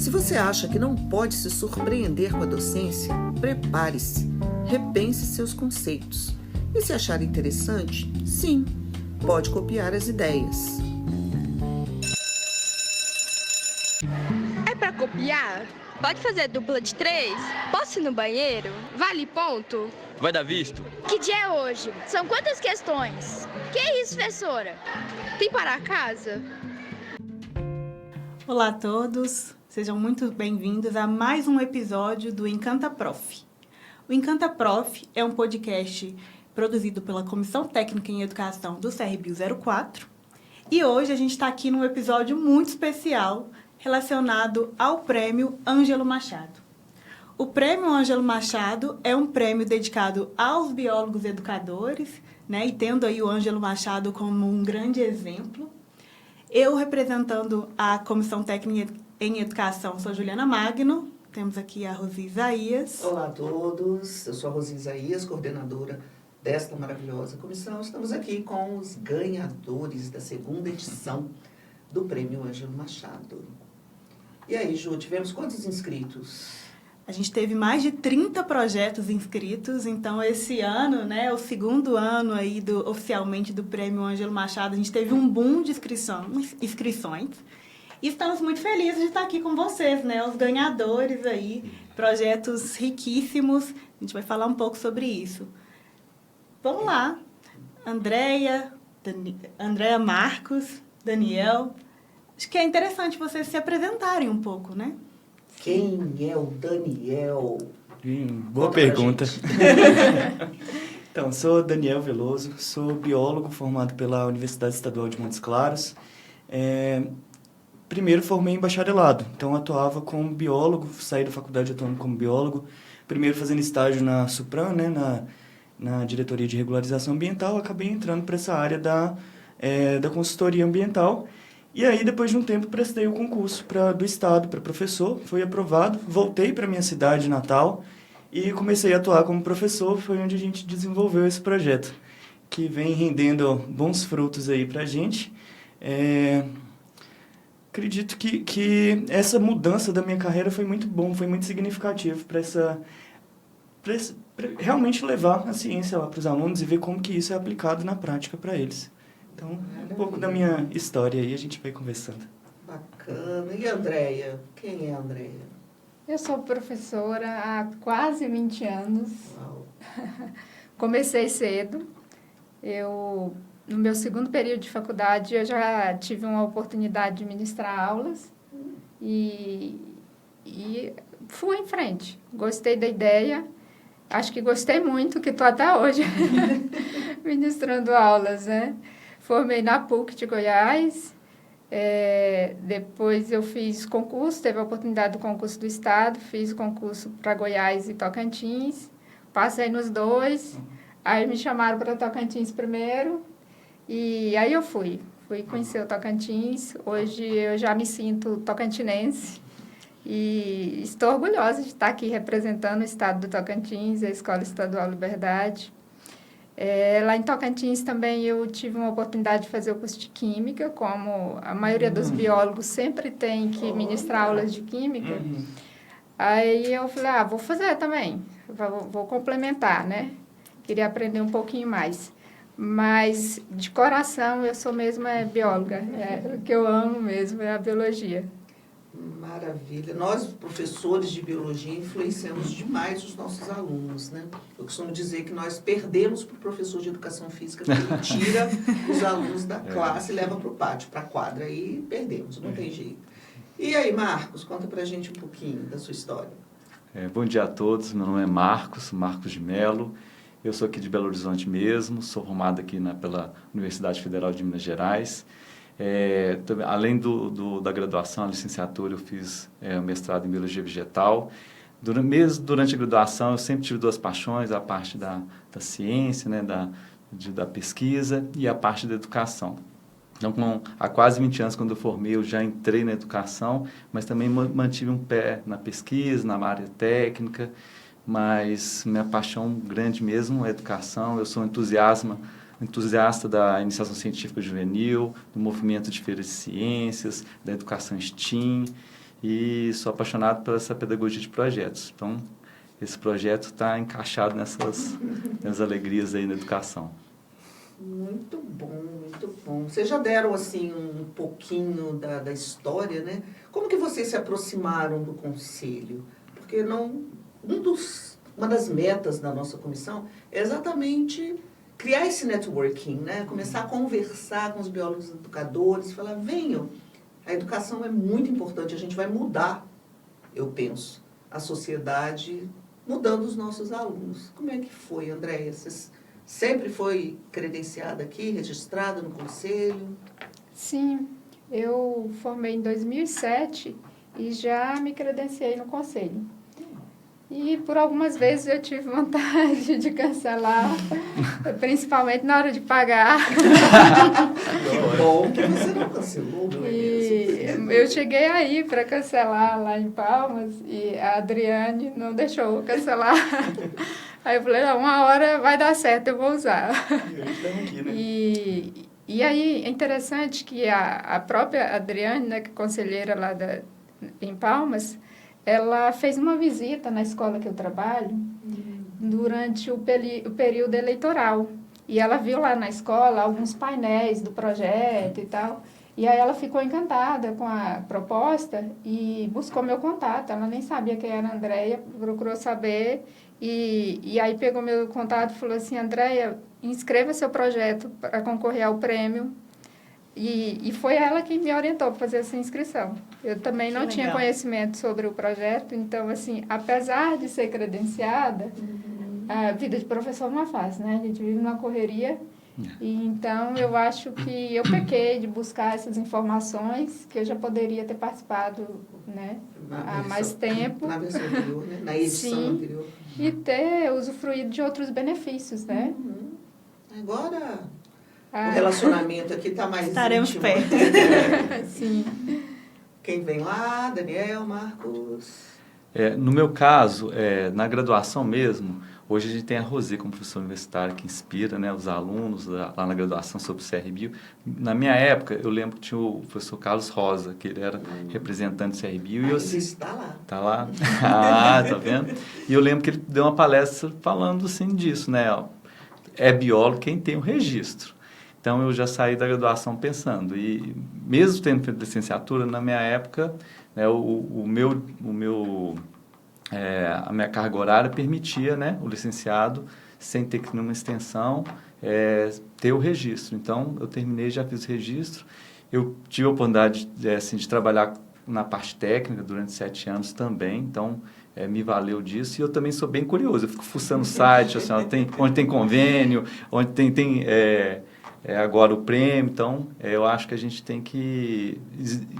Se você acha que não pode se surpreender com a docência, prepare-se, repense seus conceitos. E se achar interessante, sim, pode copiar as ideias. É pra copiar? Pode fazer dupla de 3? Posso ir no banheiro? Vale ponto? Vai dar visto? Que dia é hoje? São quantas questões? Que é isso, professora? Tem para casa? Olá a todos, sejam muito bem-vindos a mais um episódio do Encanta Prof. O Encanta Prof é um podcast produzido pela Comissão Técnica em Educação do CRBio 04 e hoje a gente está aqui num episódio muito especial relacionado ao Prêmio Ângelo Machado. O Prêmio Ângelo Machado é um prêmio dedicado aos biólogos educadores, né, e tendo aí o Ângelo Machado como um grande exemplo. Eu, representando a Comissão Técnica em Educação, sou Juliana Magno. Temos aqui a Rosi Isaías. Olá a todos, eu sou a Rosi Isaías, coordenadora desta maravilhosa comissão. Estamos aqui com os ganhadores da segunda edição do Prêmio Ângelo Machado. E aí, Ju, tivemos quantos inscritos? A gente teve mais de 30 projetos inscritos, então esse ano, né, o segundo ano aí oficialmente do Prêmio Ângelo Machado, a gente teve um boom de inscrições. E estamos muito felizes de estar aqui com vocês, né, os ganhadores aí, projetos riquíssimos. A gente vai falar um pouco sobre isso. Vamos lá. Andréia, Marcos, Daniel. Acho que é interessante vocês se apresentarem um pouco, né? Quem é o Daniel? Boa pergunta. Então, sou Daniel Veloso, sou biólogo formado pela Universidade Estadual de Montes Claros. Primeiro formei em bacharelado, então atuava como biólogo, saí da faculdade atuando como biólogo. Primeiro fazendo estágio na Supram, né, na Diretoria de Regularização Ambiental, acabei entrando para essa área da consultoria ambiental. E aí, depois de um tempo, prestei o concurso do Estado para professor, fui aprovado, voltei para minha cidade natal e comecei a atuar como professor. Foi onde a gente desenvolveu esse projeto, que vem rendendo bons frutos aí para a gente. Acredito que essa mudança da minha carreira foi muito bom, foi muito significativo para realmente levar a ciência lá para os alunos e ver como que isso é aplicado na prática para eles. Então, um pouco da minha história aí, a gente vai conversando. Bacana. E a Andréia? Quem é a Andréia? Eu sou professora há quase 20 anos. Uau. Comecei cedo. No meu segundo período de faculdade, eu já tive uma oportunidade de ministrar aulas e fui em frente. Gostei da ideia. Acho que gostei muito, que estou até hoje ministrando aulas, né? Formei na PUC de Goiás, depois eu fiz concurso, teve a oportunidade do concurso do Estado, fiz concurso para Goiás e Tocantins, passei nos dois, aí me chamaram para Tocantins primeiro, e aí eu fui conhecer o Tocantins. Hoje eu já me sinto tocantinense e estou orgulhosa de estar aqui representando o estado do Tocantins, a Escola Estadual Liberdade. Lá em Tocantins também eu tive uma oportunidade de fazer o curso de Química, como a maioria dos biólogos sempre tem que ministrar aulas de Química. Aí eu falei, vou fazer também, vou complementar, né? Queria aprender um pouquinho mais. Mas, de coração, eu sou mesmo bióloga. O que eu amo mesmo é a biologia. Maravilha. Nós, professores de biologia, influenciamos demais os nossos alunos, né? Eu costumo dizer que nós perdemos para o professor de educação física, porque ele tira os alunos da classe e leva para o pátio, para a quadra, e perdemos, não tem jeito. E aí, Marcos, conta para a gente um pouquinho da sua história. Bom dia a todos, meu nome é Marcos de Mello. Eu sou aqui de Belo Horizonte mesmo, sou formado aqui pela Universidade Federal de Minas Gerais. Além da graduação, a licenciatura, eu fiz mestrado em Biologia Vegetal. Durante a graduação, eu sempre tive duas paixões, a parte da ciência, né, da pesquisa e a parte da educação. Então, há quase 20 anos, quando eu formei, eu já entrei na educação, mas também mantive um pé na pesquisa, na área técnica, mas minha paixão grande mesmo é a educação. Eu sou entusiasta da iniciação científica juvenil, do movimento de feiras de ciências, da educação STEAM, e sou apaixonado por essa pedagogia de projetos. Então, esse projeto está encaixado nessas alegrias aí na educação. Muito bom, muito bom. Vocês já deram, assim, um pouquinho da história, né? Como que vocês se aproximaram do conselho? Porque uma das metas da nossa comissão é exatamente criar esse networking, né? Começar a conversar com os biólogos educadores, falar, venham, a educação é muito importante, a gente vai mudar, eu penso, a sociedade mudando os nossos alunos. Como é que foi, Andréia? Você sempre foi credenciada aqui, registrada no conselho? Sim, eu formei em 2007 e já me credenciei no conselho. E por algumas vezes eu tive vontade de cancelar, principalmente na hora de pagar. Que bom que você não cancelou, não é mesmo? Eu cheguei aí para cancelar lá em Palmas e a Adriane não deixou eu cancelar. Aí eu falei, não, uma hora vai dar certo, eu vou usar. E aí é interessante que a própria Adriane, né, que é conselheira lá em Palmas, ela fez uma visita na escola que eu trabalho durante o período eleitoral. E ela viu lá na escola alguns painéis do projeto e tal. E aí ela ficou encantada com a proposta e buscou meu contato. Ela nem sabia quem era a Andréia, procurou saber. E aí pegou meu contato e falou assim, Andréia, inscreva seu projeto para concorrer ao prêmio. E foi ela quem me orientou para fazer essa inscrição. Eu também não tinha conhecimento sobre o projeto, então, assim, apesar de ser credenciada, a vida de professor não é fácil, né? A gente vive numa correria. E, então, eu acho que eu pequei de buscar essas informações, que eu já poderia ter participado, né, há mais tempo. Na versão anterior, né? Na edição anterior. E ter usufruído de outros benefícios, né? Agora, o relacionamento aqui está mais Estaremos íntimo. perto. Sim. Quem vem lá? Daniel, Marcos? No meu caso, na graduação mesmo, hoje a gente tem a Rosê como professora universitária que inspira, né, os alunos lá na graduação sobre o CRBio. Na minha época, eu lembro que tinha o professor Carlos Rosa, que ele era representante do CRBio. Ele está lá. Está lá? Ah, tá vendo? E eu lembro que ele deu uma palestra falando assim disso, né? Ó, é biólogo quem tem o registro. Então, eu já saí da graduação pensando. E mesmo tendo feito licenciatura, na minha época, né, a minha carga horária permitia, né, o licenciado, sem ter que ir numa extensão, ter o registro. Então, eu terminei, já fiz o registro. Eu tive a oportunidade de trabalhar na parte técnica durante 7 anos também, então me valeu disso. E eu também sou bem curioso, eu fico fuçando o site, assim, onde tem convênio, onde tem agora o prêmio. Então, eu acho que a gente tem que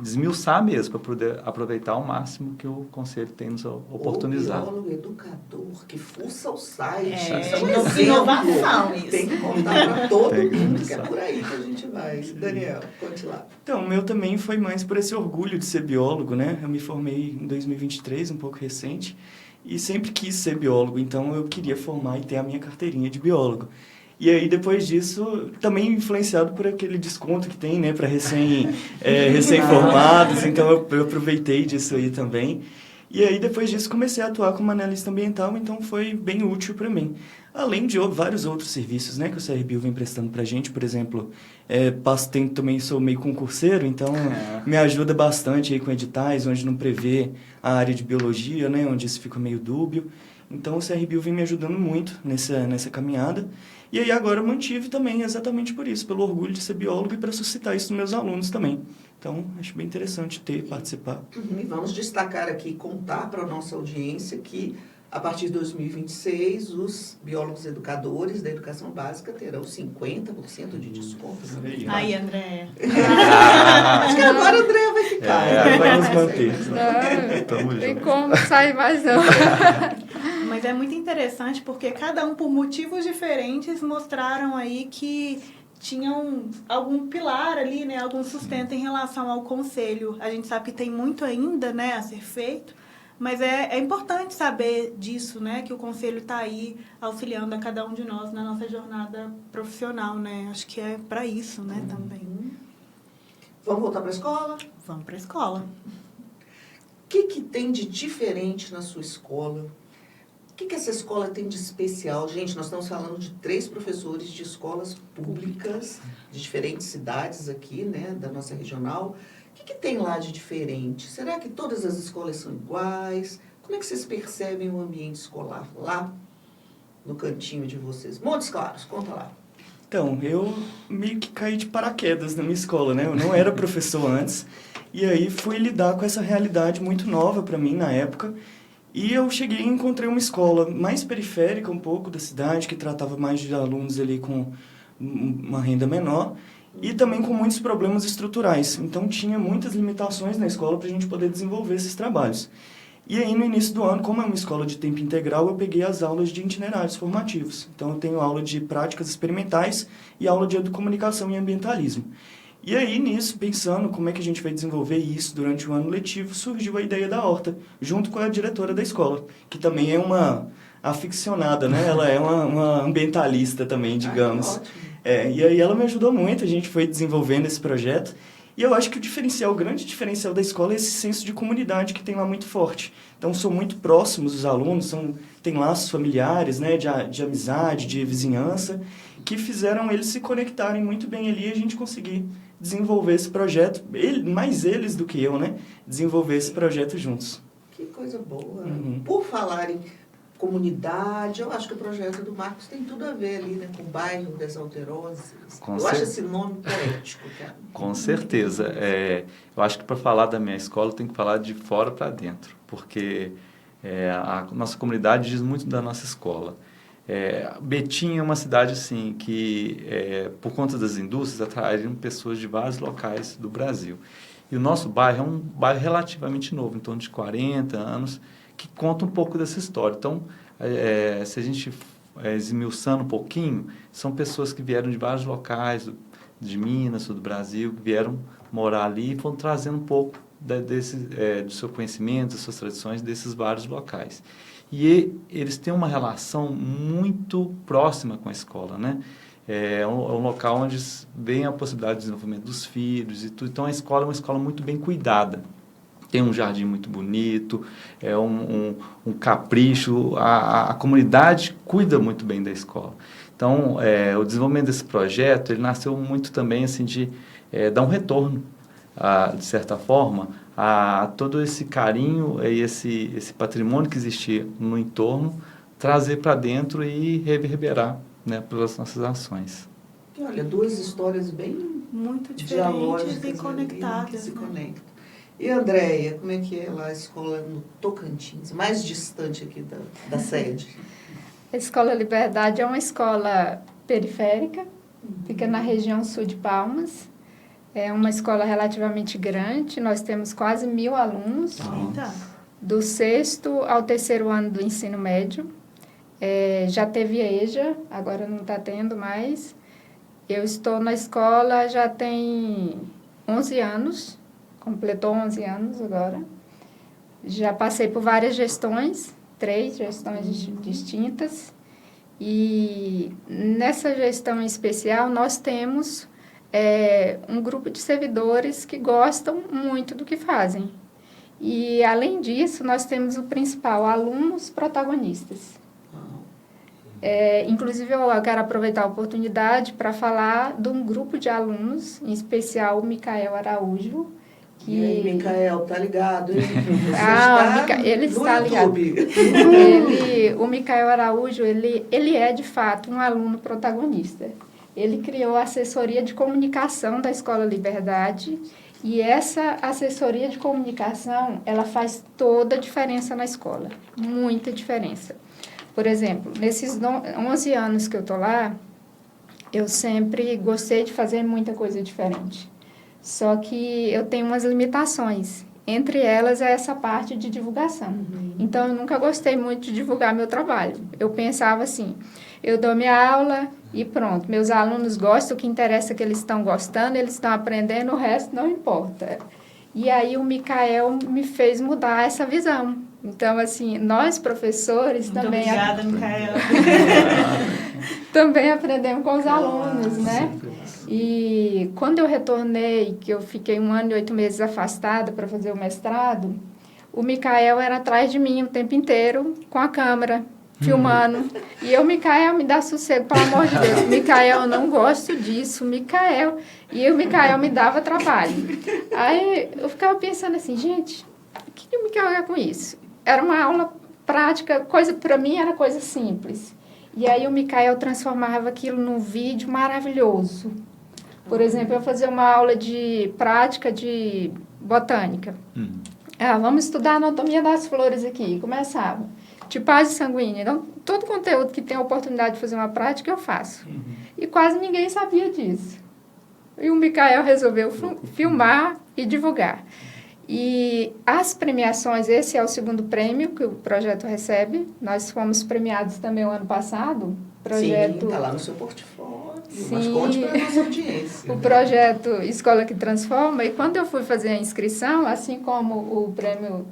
desmiuçar mesmo, para poder aproveitar ao máximo que o Conselho tem nos oportunizado. O biólogo educador que fuça o site. Inovação isso. Tem que contar para todo mundo, que é por aí que a gente vai. Daniel, conte lá. Então, o meu também foi mais por esse orgulho de ser biólogo, né? Eu me formei em 2023, um pouco recente, e sempre quis ser biólogo, então eu queria formar e ter a minha carteirinha de biólogo. E aí, depois disso, também influenciado por aquele desconto que tem, né, para recém-formados, então eu aproveitei disso aí também. E aí, depois disso, comecei a atuar como analista ambiental, então foi bem útil para mim. Além de vários outros serviços, né, que o CRBio vem prestando para a gente, por exemplo, também sou meio concurseiro, então me ajuda bastante aí com editais, onde não prevê a área de biologia, né, onde isso fica meio dúbio. Então, o CRBio vem me ajudando muito nessa caminhada. E aí agora eu mantive também exatamente por isso, pelo orgulho de ser biólogo e para suscitar isso nos meus alunos também. Então, acho bem interessante participar. E vamos destacar aqui, contar para a nossa audiência que, a partir de 2026, os biólogos educadores da educação básica terão 50% de desconto. Aí, André. Acho que agora a André vai ficar. Vai nos manter. Não tem como sair mais não. Mas é muito interessante porque cada um, por motivos diferentes, mostraram aí que tinham algum pilar ali, né, algum sustento em relação ao conselho. A gente sabe que tem muito ainda, né, a ser feito, mas é importante saber disso, né, que o conselho está aí auxiliando a cada um de nós na nossa jornada profissional, né? Acho que é para isso, né, também. Vamos voltar para a escola? Vamos para a escola. que tem de diferente na sua escola? O que essa escola tem de especial? Gente, nós estamos falando de 3 professores de escolas públicas, de diferentes cidades aqui, né, da nossa regional. O que tem lá de diferente? Será que todas as escolas são iguais? Como é que vocês percebem o ambiente escolar lá no cantinho de vocês? Montes Claros, conta lá. Então, eu meio que caí de paraquedas na minha escola, né? Eu não era professor antes, e aí fui lidar com essa realidade muito nova para mim na época. E eu cheguei e encontrei uma escola mais periférica um pouco da cidade, que tratava mais de alunos ali com uma renda menor, e também com muitos problemas estruturais. Então, tinha muitas limitações na escola para a gente poder desenvolver esses trabalhos. E aí, no início do ano, como é uma escola de tempo integral, eu peguei as aulas de itinerários formativos. Então, eu tenho aula de práticas experimentais e aula de educomunicação e ambientalismo. E aí, nisso, pensando como é que a gente vai desenvolver isso durante o ano letivo, surgiu a ideia da horta, junto com a diretora da escola, que também é uma aficionada, né? Ela é uma ambientalista também, digamos. E aí ela me ajudou muito, a gente foi desenvolvendo esse projeto. E eu acho que o grande diferencial da escola é esse senso de comunidade que tem lá muito forte. Então, são muito próximos os alunos, tem laços familiares, né, de amizade, de vizinhança, que fizeram eles se conectarem muito bem ali e a gente conseguir desenvolver esse projeto, mais eles do que eu, né, desenvolver esse projeto juntos. Que coisa boa. Por falar em comunidade, eu acho que o projeto do Marcos tem tudo a ver ali, né, com o bairro das Alterosas. Acho esse nome poético, cara. Com certeza. Eu acho que para falar da minha escola, tem que falar de fora para dentro, porque a nossa comunidade diz muito da nossa escola. Betim é uma cidade assim, que, por conta das indústrias, atraíram pessoas de vários locais do Brasil. E o nosso bairro é um bairro relativamente novo, em torno de 40 anos, que conta um pouco dessa história. Então, se a gente esmiuçando um pouquinho, são pessoas que vieram de vários locais, de Minas, do Brasil, que vieram morar ali e foram trazendo um pouco do seu conhecimento, das suas tradições, desses vários locais. E eles têm uma relação muito próxima com a escola, né? É um local onde vem a possibilidade de desenvolvimento dos filhos e tudo. Então, a escola é uma escola muito bem cuidada. Tem um jardim muito bonito, é um capricho. A comunidade cuida muito bem da escola. Então, o desenvolvimento desse projeto, ele nasceu muito também assim, de dar um retorno, de certa forma, a todo esse carinho e esse patrimônio que existia no entorno, trazer para dentro e reverberar, né, pelas nossas ações. E olha, 2 histórias bem muito diferentes e conectadas. Que se conectam. E, Andréia, como é que é lá a escola no Tocantins, mais distante aqui da sede? A Escola Liberdade é uma escola periférica, fica na região sul de Palmas. É uma escola relativamente grande, nós temos quase 1.000 alunos, do 6º ao 3º ano do ensino médio. Já teve EJA, agora não está tendo mais. Eu estou na escola já tem 11 anos, completou 11 anos agora. Já passei por várias gestões, 3 gestões distintas. E nessa gestão em especial, nós temos um grupo de servidores que gostam muito do que fazem. E, além disso, nós temos o principal, alunos protagonistas. Inclusive, eu quero aproveitar a oportunidade para falar de um grupo de alunos, em especial o Micael Araújo. E aí, Micael, tá ligado, hein? Ele está ligado. O Micael Araújo, ele é, de fato, um aluno protagonista. Ele criou a assessoria de comunicação da Escola Liberdade e essa assessoria de comunicação, ela faz toda a diferença na escola, muita diferença. Por exemplo, nesses 11 anos que eu estou lá, eu sempre gostei de fazer muita coisa diferente. Só que eu tenho umas limitações. Entre elas é essa parte de divulgação. Então, eu nunca gostei muito de divulgar meu trabalho. Eu pensava assim, eu dou minha aula e pronto. Meus alunos gostam, o que interessa é que eles estão gostando, eles estão aprendendo, o resto não importa. E aí, o Micael me fez mudar essa visão. Então, assim, nós professores muito também... Obrigada, Micael. Também aprendemos com os alunos, né? E quando eu retornei, que eu fiquei 1 ano e 8 meses afastada para fazer o mestrado, o Micael era atrás de mim o tempo inteiro com a câmera, filmando. E eu, Micael, me dá sossego, pelo amor de Deus. Micael, eu não gosto disso, Micael. E o Micael me dava trabalho. Aí eu ficava pensando assim, gente, o que o Micael quer com isso? Era uma aula prática, para mim era coisa simples. E aí o Micael transformava aquilo num vídeo maravilhoso. Por exemplo, eu fazia uma aula de prática de botânica. Vamos estudar a anatomia das flores aqui. Começava. Tipagem sanguínea. Então, todo conteúdo que tem a oportunidade de fazer uma prática, eu faço. E quase ninguém sabia disso. E o Micael resolveu filmar e divulgar. E as premiações, esse é o segundo prêmio que o projeto recebe. Nós fomos premiados também o ano passado. Projeto... Sim, está lá no seu portfólio. Sim. Mas conte para a nossa audiência. O projeto Escola que Transforma. E quando eu fui fazer a inscrição, assim como o prêmio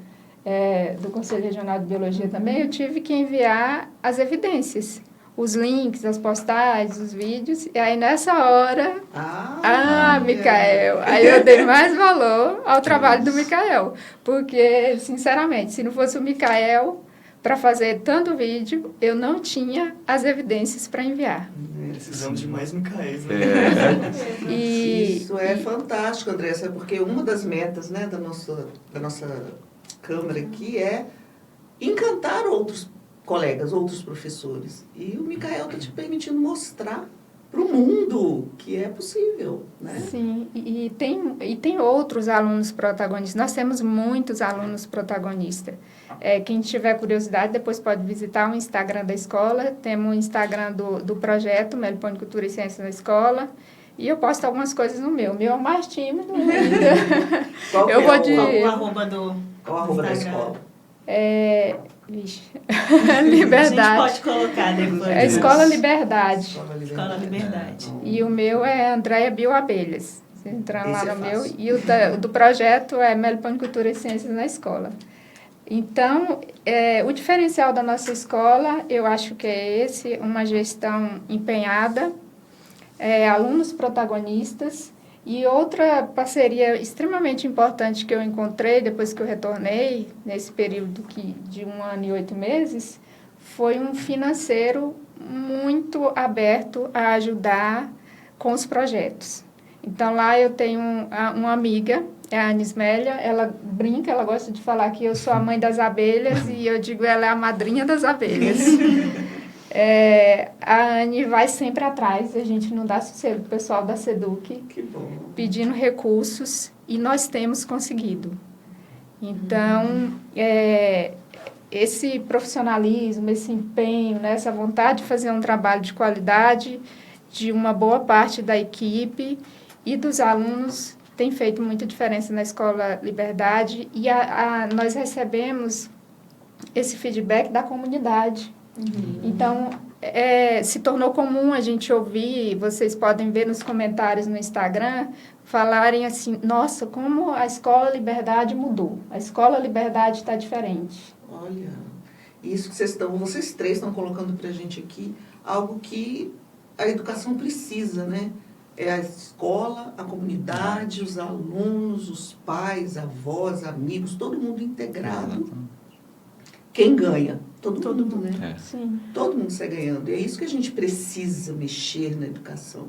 do Conselho Regional de Biologia também, eu tive que enviar as evidências. Os links, as postagens, os vídeos. E aí, nessa hora... Micael. Aí eu dei mais valor ao trabalho do Micael. Porque, sinceramente, se não fosse o Micael para fazer tanto vídeo, eu não tinha as evidências para enviar. Precisamos de mais Micaéis, né? Isso é fantástico, Andressa, porque uma das metas, né, da nossa Câmara aqui é encantar outros colegas, outros professores. E o Micael está te permitindo mostrar para o mundo que é possível, né? Sim, e tem outros alunos protagonistas. Nós temos muitos alunos protagonistas. Quem tiver curiosidade, depois pode visitar o Instagram da escola. Temos o Instagram do projeto Meliponicultura e Ciências na Escola. E eu posto algumas coisas no meu. O meu é mais tímido ainda. Qual o arroba do Qual o arroba da escola? Liberdade. A gente pode colocar depois. Escola Liberdade. Escola Liberdade. E o meu é Andréia Bioabelhas. Você entrando lá no meu. Fácil. E o do projeto é Meliponicultura e Ciências na Escola. Então, o diferencial da nossa escola, eu acho que é esse, uma gestão empenhada, alunos protagonistas. E outra parceria extremamente importante que eu encontrei depois que eu retornei, nesse período de 1 ano e 8 meses, foi um financeiro muito aberto a ajudar com os projetos. Então, lá eu tenho uma amiga, é a Anismélia, ela brinca, ela gosta de falar que eu sou a mãe das abelhas e eu digo ela é a madrinha das abelhas. A Anne vai sempre atrás, a gente não dá sossego, o pessoal da SEDUC, pedindo recursos, e nós temos conseguido. Então, esse profissionalismo, esse empenho, né, essa vontade de fazer um trabalho de qualidade de uma boa parte da equipe e dos alunos tem feito muita diferença na Escola Liberdade, e nós recebemos esse feedback da comunidade. Então, se tornou comum a gente ouvir, vocês podem ver nos comentários no Instagram, falarem assim, nossa, como a Escola Liberdade mudou, a Escola Liberdade está diferente. Olha, isso que vocês três estão colocando para a gente aqui, algo que a educação precisa, né? É a escola, a comunidade, os alunos, os pais, avós, amigos, todo mundo integrado. Quem ganha? Todo mundo, né? Sim. Todo mundo sai ganhando. E é isso que a gente precisa mexer na educação.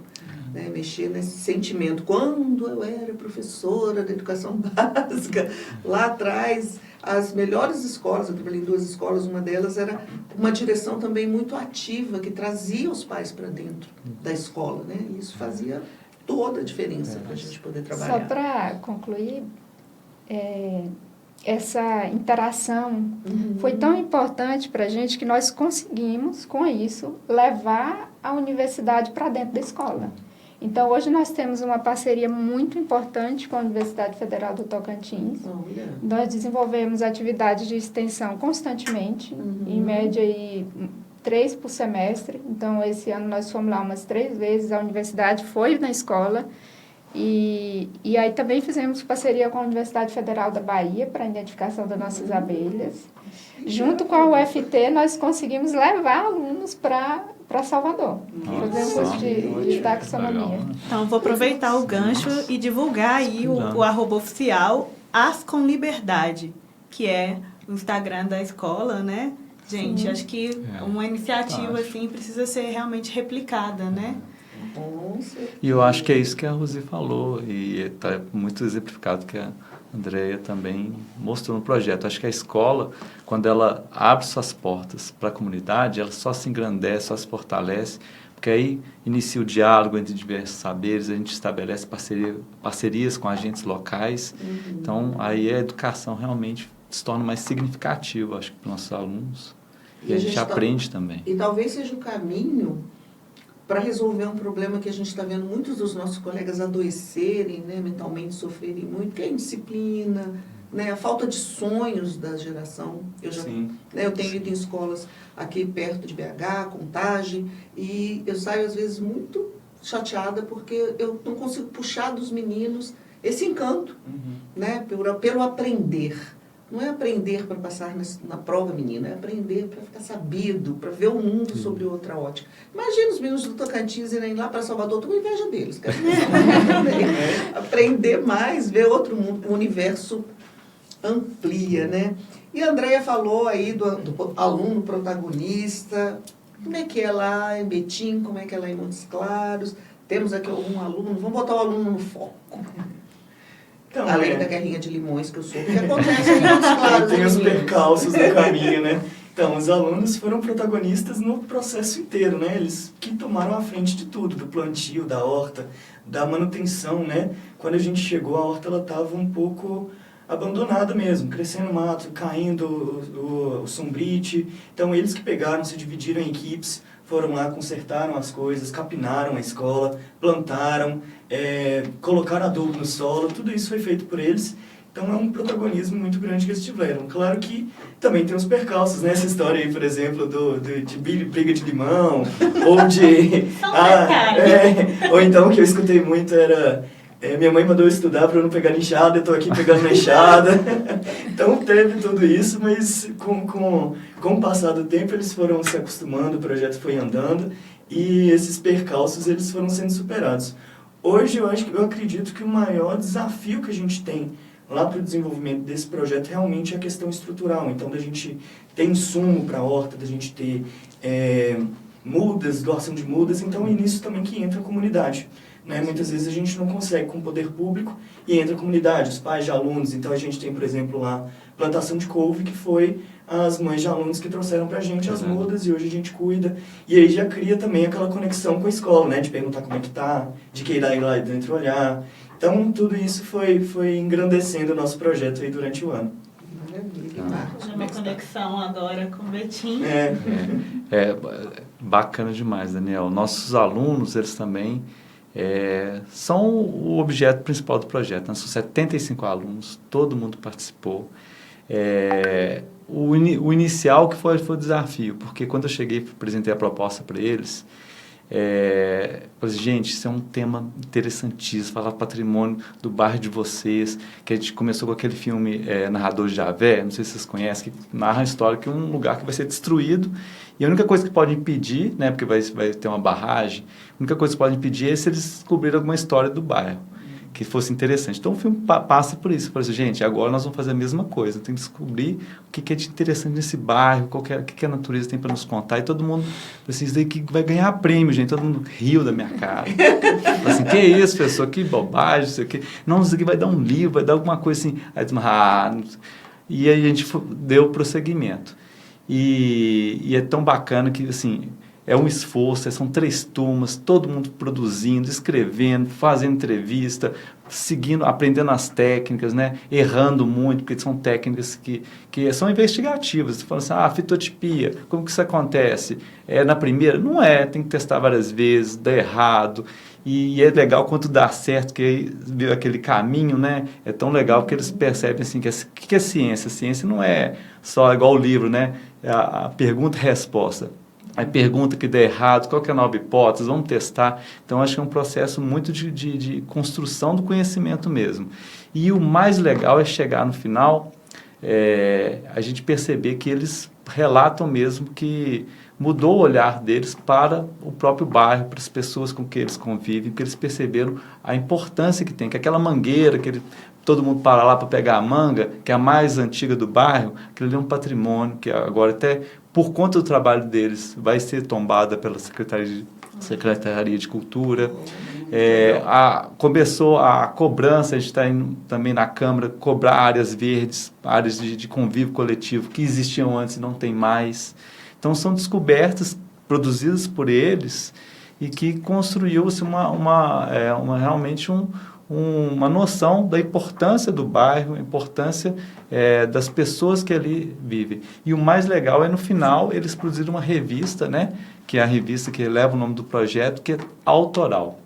Né? Mexer nesse sentimento. Quando eu era professora da educação básica, lá atrás, as melhores escolas, eu trabalhei em 2 escolas, uma delas era uma direção também muito ativa, que trazia os pais para dentro da escola. Né? E isso fazia toda a diferença para a gente poder trabalhar. Só para concluir, essa interação foi tão importante para a gente que nós conseguimos, com isso, levar a universidade para dentro da escola. Então, hoje nós temos uma parceria muito importante com a Universidade Federal do Tocantins. Nós desenvolvemos atividades de extensão constantemente, em média 3 por semestre. Então, esse ano nós fomos lá umas 3 vezes, a universidade foi na escola. E aí também fizemos parceria com a Universidade Federal da Bahia para a identificação das nossas abelhas. Junto com a UFT, nós conseguimos levar alunos para Salvador, fazer um curso de taxonomia. Então, vou aproveitar o gancho e divulgar aí o arroba oficial As com Liberdade. que é o Instagram da escola, né? Gente, acho que uma iniciativa assim precisa ser realmente replicada, né? E eu acho que é isso que a Rosi falou, e está muito exemplificado que a Andrea também mostrou no projeto. Acho que a escola, quando ela abre suas portas para a comunidade, ela só se engrandece, só se fortalece, porque aí inicia o diálogo entre diversos saberes, a gente estabelece parcerias com agentes locais. Então, aí a educação realmente se torna mais significativa, acho que, para os nossos alunos. E a gente aprende também. E talvez seja o caminho para resolver um problema que a gente está vendo muitos dos nossos colegas adoecerem, né, mentalmente sofrerem muito, que é a indisciplina, né, a falta de sonhos da geração. Eu tenho ido em escolas aqui perto de BH, Contagem, e eu saio às vezes muito chateada porque eu não consigo puxar dos meninos esse encanto, né, pelo aprender. Não é aprender para passar na prova, menina, é aprender para ficar sabido, para ver o mundo sobre outra ótica. Imagina os meninos do Tocantins irem lá para Salvador, eu tô com inveja deles. Aprender mais, ver outro mundo, o universo amplia, né? E a Andrea falou aí do aluno protagonista, como é que é lá em Betim, como é que é lá em Montes Claros. Temos aqui algum aluno, vamos botar o aluno no foco. Então, além da guerrinha de limões que eu sou, o que acontece em Montes Claros? Tem os percalços no caminho, né? Então, os alunos foram protagonistas no processo inteiro, né? Eles que tomaram a frente de tudo, do plantio, da horta, da manutenção, né? Quando a gente chegou, a horta estava um pouco abandonada mesmo, crescendo mato, caindo o sombrite. Então, eles que pegaram, se dividiram em equipes, foram lá, consertaram as coisas, capinaram a escola, plantaram, colocaram adubo no solo, tudo isso foi feito por eles. Então é um protagonismo muito grande que eles tiveram. Claro que também tem os percalços, né? Essa história aí, por exemplo, de briga de limão, ou de... ou então o que eu escutei muito era... minha mãe mandou eu estudar para eu não pegar enxada, eu estou aqui pegando na enxada. Então teve tudo isso, mas com o passar do tempo eles foram se acostumando, o projeto foi andando e esses percalços eles foram sendo superados. Hoje eu acredito que o maior desafio que a gente tem lá para o desenvolvimento desse projeto realmente é a questão estrutural. Então, da gente ter insumo para a horta, da gente ter mudas, doação de mudas, então é nisso também que entra a comunidade. Né? Muitas vezes a gente não consegue com o poder público e entra a comunidade, os pais de alunos. Então a gente tem, por exemplo, lá plantação de couve, que foi as mães de alunos que trouxeram pra gente as mudas e hoje a gente cuida. E aí já cria também aquela conexão com a escola, né? De perguntar como é que tá, de que ir lá dentro olhar. Então tudo isso foi engrandecendo o nosso projeto aí durante o ano. Uma conexão agora com o Betim. Bacana demais, Daniel. Nossos alunos, eles também... são o objeto principal do projeto. Nós somos 75 alunos, todo mundo participou. O inicial que foi o desafio, porque quando eu cheguei, apresentei a proposta para eles, falei, gente, isso é um tema interessantíssimo, falar patrimônio do bairro de vocês, que a gente começou com aquele filme Narrador de Javé, não sei se vocês conhecem, que narra a história que é um lugar que vai ser destruído, e a única coisa que pode impedir, né, porque vai ter uma barragem, a única coisa que pode impedir é se eles descobrirem alguma história do bairro, que fosse interessante. Então o filme passa por isso. Por isso, gente, agora nós vamos fazer a mesma coisa. Tem que descobrir o que é de interessante nesse bairro, o que a natureza tem para nos contar. E todo mundo, assim, isso daí que vai ganhar prêmio, gente. Todo mundo riu da minha cara. Assim, que isso, pessoa, que bobagem, isso aqui. Não, isso aqui vai dar um livro, vai dar alguma coisa assim. Aí, e aí a gente deu prosseguimento. E é tão bacana que, assim... É um esforço, são 3 turmas, todo mundo produzindo, escrevendo, fazendo entrevista, seguindo, aprendendo as técnicas, né? Errando muito, porque são técnicas que são investigativas. Você fala assim, fitotipia, como que isso acontece? Na primeira? Não tem que testar várias vezes, dá errado. E é legal quando dá certo, que aí vê aquele caminho, né? É tão legal que eles percebem assim, que é ciência? A ciência não é só igual o livro, né? A pergunta e resposta. Aí pergunta que der errado, qual que é a nova hipótese, vamos testar. Então, acho que é um processo muito de construção do conhecimento mesmo. E o mais legal é chegar no final, a gente perceber que eles relatam mesmo que mudou o olhar deles para o próprio bairro, para as pessoas com que eles convivem, porque eles perceberam a importância que tem, que aquela mangueira, todo mundo para lá para pegar a manga, que é a mais antiga do bairro, aquilo ali é um patrimônio, que agora até por conta do trabalho deles vai ser tombada pela Secretaria de Cultura. Começou a cobrança, a gente está indo também na Câmara, cobrar áreas verdes, áreas de convívio coletivo que existiam antes e não tem mais. Então, são descobertas produzidas por eles e que construiu-se realmente uma noção da importância do bairro, a importância das pessoas que ali vivem. E o mais legal é, no final, eles produziram uma revista, né, que é a revista que leva o nome do projeto, que é autoral.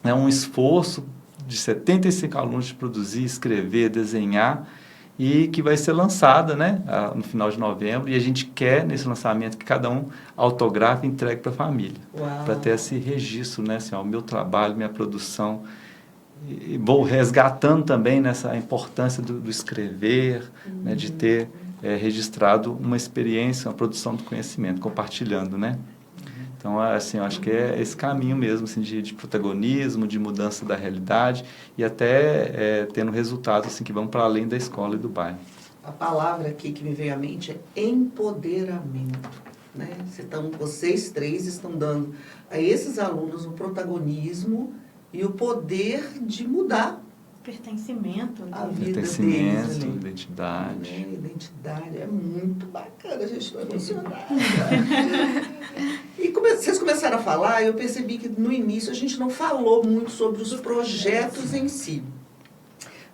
É um esforço de 75 alunos de produzir, escrever, desenhar, e que vai ser lançada, né, no final de novembro, e a gente quer, nesse lançamento, que cada um autografe e entregue para a família, para ter esse registro, né, assim, o meu trabalho, minha produção. E vou resgatando também nessa importância do escrever, né, de ter registrado uma experiência, uma produção do conhecimento, compartilhando, né? Então, assim, eu acho que é esse caminho mesmo, assim, de protagonismo, de mudança da realidade e até tendo resultados assim, que vão para além da escola e do bairro. A palavra aqui que me veio à mente é empoderamento, né? Vocês três estão dando a esses alunos um protagonismo e o poder de mudar Pertencimento. a vida Pertencimento, deles. identidade. Identidade é muito bacana, a gente está emocionada. E vocês começaram a falar, eu percebi que no início a gente não falou muito sobre os projetos em si.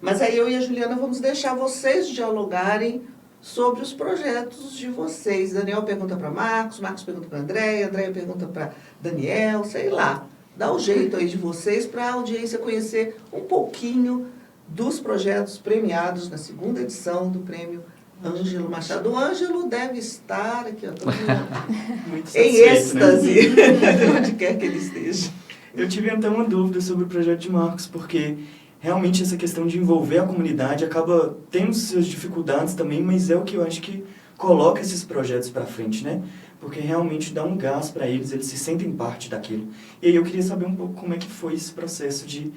Mas aí eu e a Juliana vamos deixar vocês dialogarem sobre os projetos de vocês. Daniel pergunta para Marcos pergunta para Andréia pergunta para Daniel, sei lá. Dá um jeito aí de vocês para a audiência conhecer um pouquinho dos projetos premiados na segunda edição do Prêmio Ângelo Machado. O Ângelo deve estar aqui, ó, em êxtase, né? Onde quer que ele esteja. Eu tive até uma dúvida sobre o projeto de Marcos, porque realmente essa questão de envolver a comunidade acaba tendo suas dificuldades também, mas é o que eu acho que coloca esses projetos para frente, né? Porque realmente dá um gás para eles se sentem parte daquilo. E aí eu queria saber um pouco como é que foi esse processo de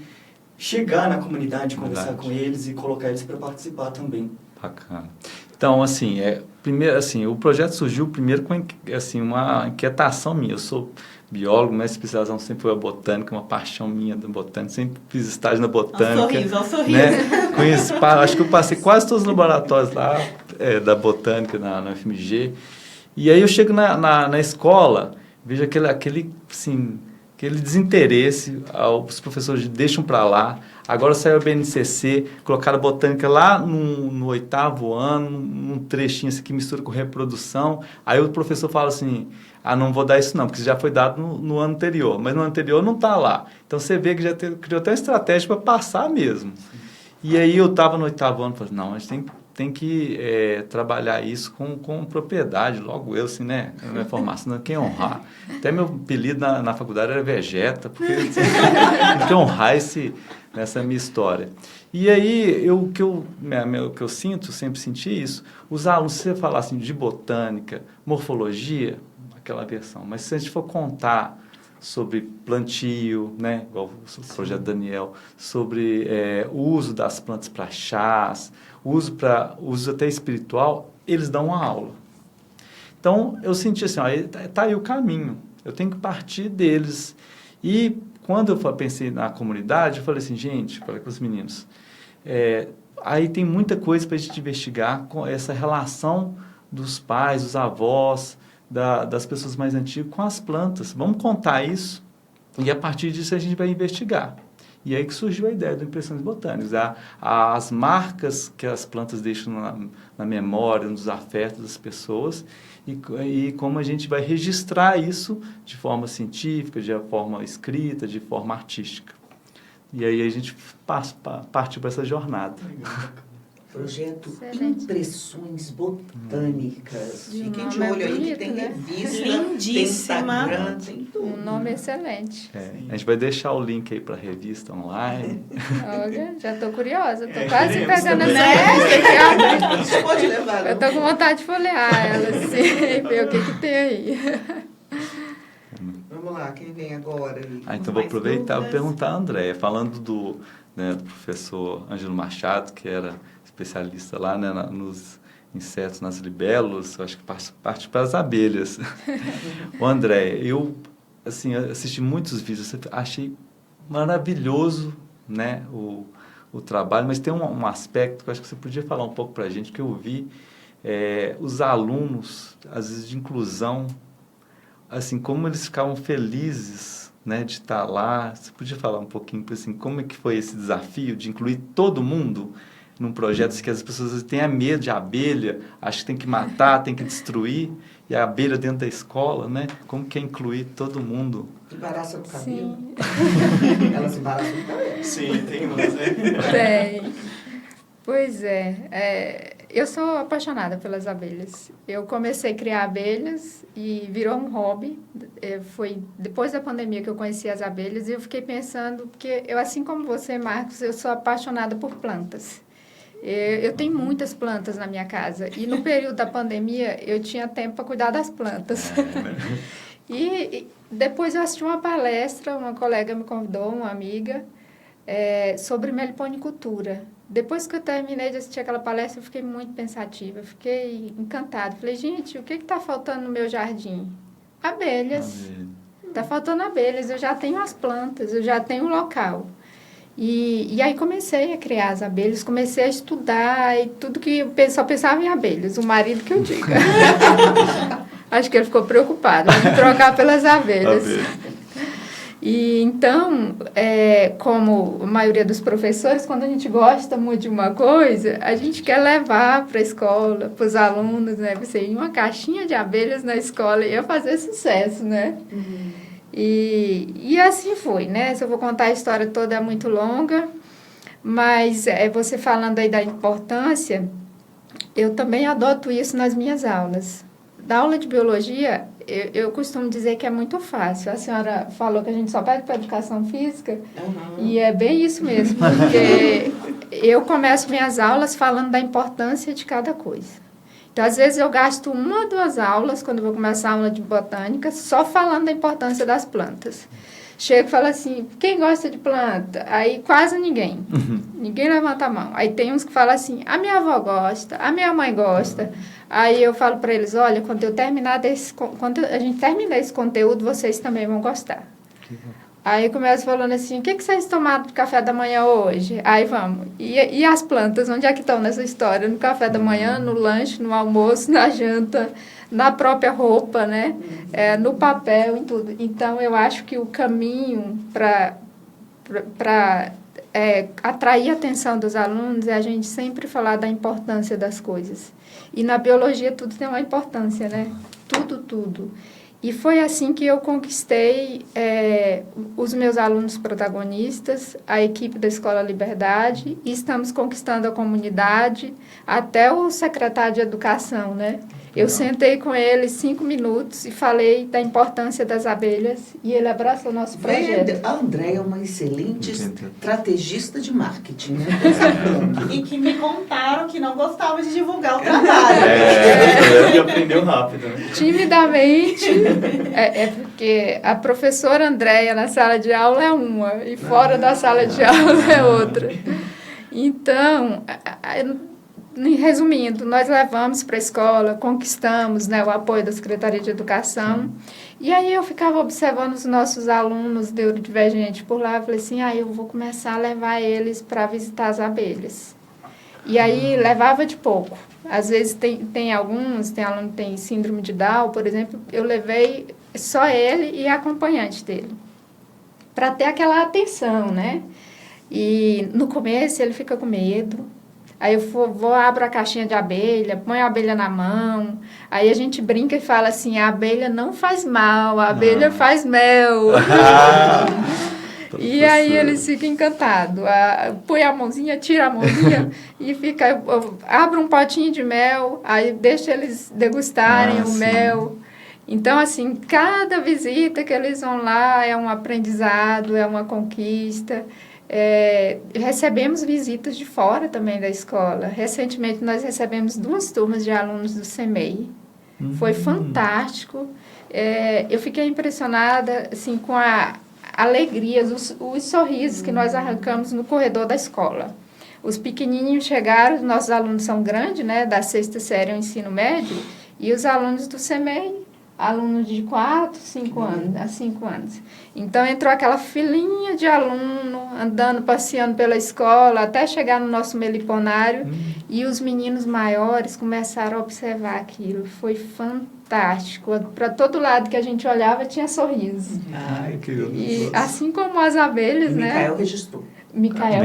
chegar na comunidade, conversar com eles e colocar eles para participar também. Bacana. Então, assim, primeiro, assim, o projeto surgiu primeiro com assim, uma inquietação minha. Eu sou biólogo, minha especialização sempre foi a botânica, uma paixão minha da botânica, sempre fiz estágio na botânica. Olha o sorriso. Né? Acho que eu passei quase todos os laboratórios lá da botânica na UFMG. E aí eu chego na escola, vejo aquele desinteresse, os professores deixam para lá. Agora saiu a BNCC, colocaram a botânica lá no 8º ano, num trechinho assim, que mistura com reprodução. Aí o professor fala assim, não vou dar isso não, porque já foi dado no ano anterior, mas no ano anterior não está lá. Então você vê que já criou até uma estratégia para passar mesmo. E aí eu estava no 8º ano, falei, não, a gente tem que trabalhar isso com propriedade, logo eu, assim, né? Na minha formação, quem honrar. Até meu apelido na faculdade era Vegeta, porque tem que honrar nessa minha história. E aí, o que eu sinto, sempre senti isso, os alunos, se você falar assim, de botânica, morfologia, aquela versão, mas se a gente for contar sobre plantio, né, igual o projeto Daniel, sobre o uso das plantas para chás, uso até espiritual, eles dão uma aula. Então, eu senti assim, tá aí o caminho, eu tenho que partir deles. E quando eu pensei na comunidade, eu falei assim, gente, falei com os meninos, aí tem muita coisa para a gente investigar com essa relação dos pais, dos avós, das pessoas mais antigas com as plantas. Vamos contar isso e a partir disso a gente vai investigar. E aí que surgiu a ideia do Impressões Botânicas, as marcas que as plantas deixam na memória, nos afetos das pessoas e como a gente vai registrar isso de forma científica, de forma escrita, de forma artística. E aí a gente partiu para essa jornada. Projeto Excelente. Impressões Botânicas. Fiquem de nome olho aí que bonito, tem né? revista, Lindíssima. tem Instagram, tem tudo. Um nome excelente. A gente vai deixar o link aí para a revista online. Olha, já estou curiosa. Estou quase queremos pegando também. essa revista aqui. Pode levar. Eu estou com vontade de folhear ela, assim, ver o que tem aí. falar? Quem vem agora? Então vou Mais aproveitar e dúvidas? perguntar a Andréia, falando do professor Ângelo Machado, que era especialista lá, né, nos insetos, nas libélulas, eu acho que parte para as abelhas. O André, eu assim, assisti muitos vídeos, achei maravilhoso, né, o trabalho, mas tem um aspecto que eu acho que você podia falar um pouco para a gente, que eu vi os alunos, às vezes de inclusão, assim, como eles ficavam felizes, né, de estar lá. Você podia falar um pouquinho, assim, como é que foi esse desafio de incluir todo mundo num projeto que as pessoas têm medo de abelha, acham que tem que matar, tem que destruir, e a abelha dentro da escola, né? Como que é incluir todo mundo? Embaraça no cabelo? Sim. Elas embaraçam no cabelo. Sim, tem umas, né? Tem. Pois eu sou apaixonada pelas abelhas. Eu comecei a criar abelhas e virou um hobby. Foi depois da pandemia que eu conheci as abelhas e eu fiquei pensando, porque eu, assim como você, Marcos, eu sou apaixonada por plantas. Eu tenho muitas plantas na minha casa e no período da pandemia eu tinha tempo para cuidar das plantas. E depois eu assisti uma palestra, uma colega me convidou, uma amiga, sobre meliponicultura. Depois que eu terminei de assistir aquela palestra, eu fiquei muito pensativa, eu fiquei encantada. Falei, gente, o que está faltando no meu jardim? Abelhas. Está faltando abelhas, eu já tenho as plantas, eu já tenho o local. E aí comecei a criar as abelhas, comecei a estudar e tudo que eu só pensava em abelhas, o marido que eu diga. Acho que ele ficou preocupado em trocar pelas abelhas. E então, como a maioria dos professores, quando a gente gosta muito de uma coisa, a gente quer levar para a escola, para os alunos, né? Você ir uma caixinha de abelhas na escola ia fazer sucesso, né? Uhum. E assim foi, né? Se eu vou contar a história toda é muito longa, mas você falando aí da importância, eu também adoto isso nas minhas aulas. Da aula de biologia, eu costumo dizer que é muito fácil. A senhora falou que a gente só pede para educação física, e é bem isso mesmo, porque eu começo minhas aulas falando da importância de cada coisa. Então, às vezes, eu gasto 1 ou 2 aulas, quando eu vou começar a aula de botânica, só falando da importância das plantas. Chego e falo assim, quem gosta de planta? Aí quase ninguém. Ninguém levanta a mão. Aí tem uns que falam assim, a minha avó gosta, a minha mãe gosta. Aí eu falo para eles, olha, quando a gente terminar esse conteúdo, vocês também vão gostar. Aí começa falando assim, o que vocês tomaram de café da manhã hoje? Aí vamos. E as plantas, onde é que estão nessa história? No café da manhã, no lanche, no almoço, na janta, na própria roupa, né? No papel, em tudo. Então, eu acho que o caminho para atrair a atenção dos alunos é a gente sempre falar da importância das coisas. E na biologia tudo tem uma importância, né? Tudo. E foi assim que eu conquistei os meus alunos protagonistas, a equipe da Escola Liberdade, e estamos conquistando a comunidade, até o secretário de Educação, né? Eu sentei com ele 5 minutos e falei da importância das abelhas e ele abraçou o nosso projeto. A Andréia é uma excelente estrategista de marketing, né? E que me contaram que não gostava de divulgar o trabalho. E aprendeu rápido, né? Timidamente, porque a professora Andréia na sala de aula é uma e fora da sala de aula é outra. Então, resumindo, nós levamos para a escola, conquistamos, né, o apoio da Secretaria de Educação. E aí eu ficava observando os nossos alunos neurodivergentes por lá. Eu falei assim, eu vou começar a levar eles para visitar as abelhas. E aí levava de pouco. Às vezes tem aluno que tem síndrome de Down, por exemplo, eu levei só ele e a acompanhante dele, para ter aquela atenção, né? E no começo ele fica com medo. Aí eu abro a caixinha de abelha, ponho a abelha na mão. Aí a gente brinca e fala assim, a abelha não faz mal, a abelha faz mel. E aí eles ficam encantados. Põe a mãozinha, tira a mãozinha e fica... Abre um potinho de mel, aí deixa eles degustarem o mel. Então, assim, cada visita que eles vão lá é um aprendizado, é uma conquista. Recebemos visitas de fora também da escola. Recentemente, nós recebemos 2 turmas de alunos do CEMEI. Foi fantástico. Eu fiquei impressionada assim, com a alegria, os sorrisos que nós arrancamos no corredor da escola. Os pequenininhos chegaram, os nossos alunos são grandes, né, da 6ª série ao ensino médio, e os alunos do CEMEI, alunos de 4, 5 anos, 5 anos. Então, entrou aquela filinha de aluno, andando, passeando pela escola, até chegar no nosso meliponário, e os meninos maiores começaram a observar aquilo. Foi fantástico. Para todo lado que a gente olhava, tinha sorriso. Ai, que E assim como as abelhas, E né? Micael registrou. Micael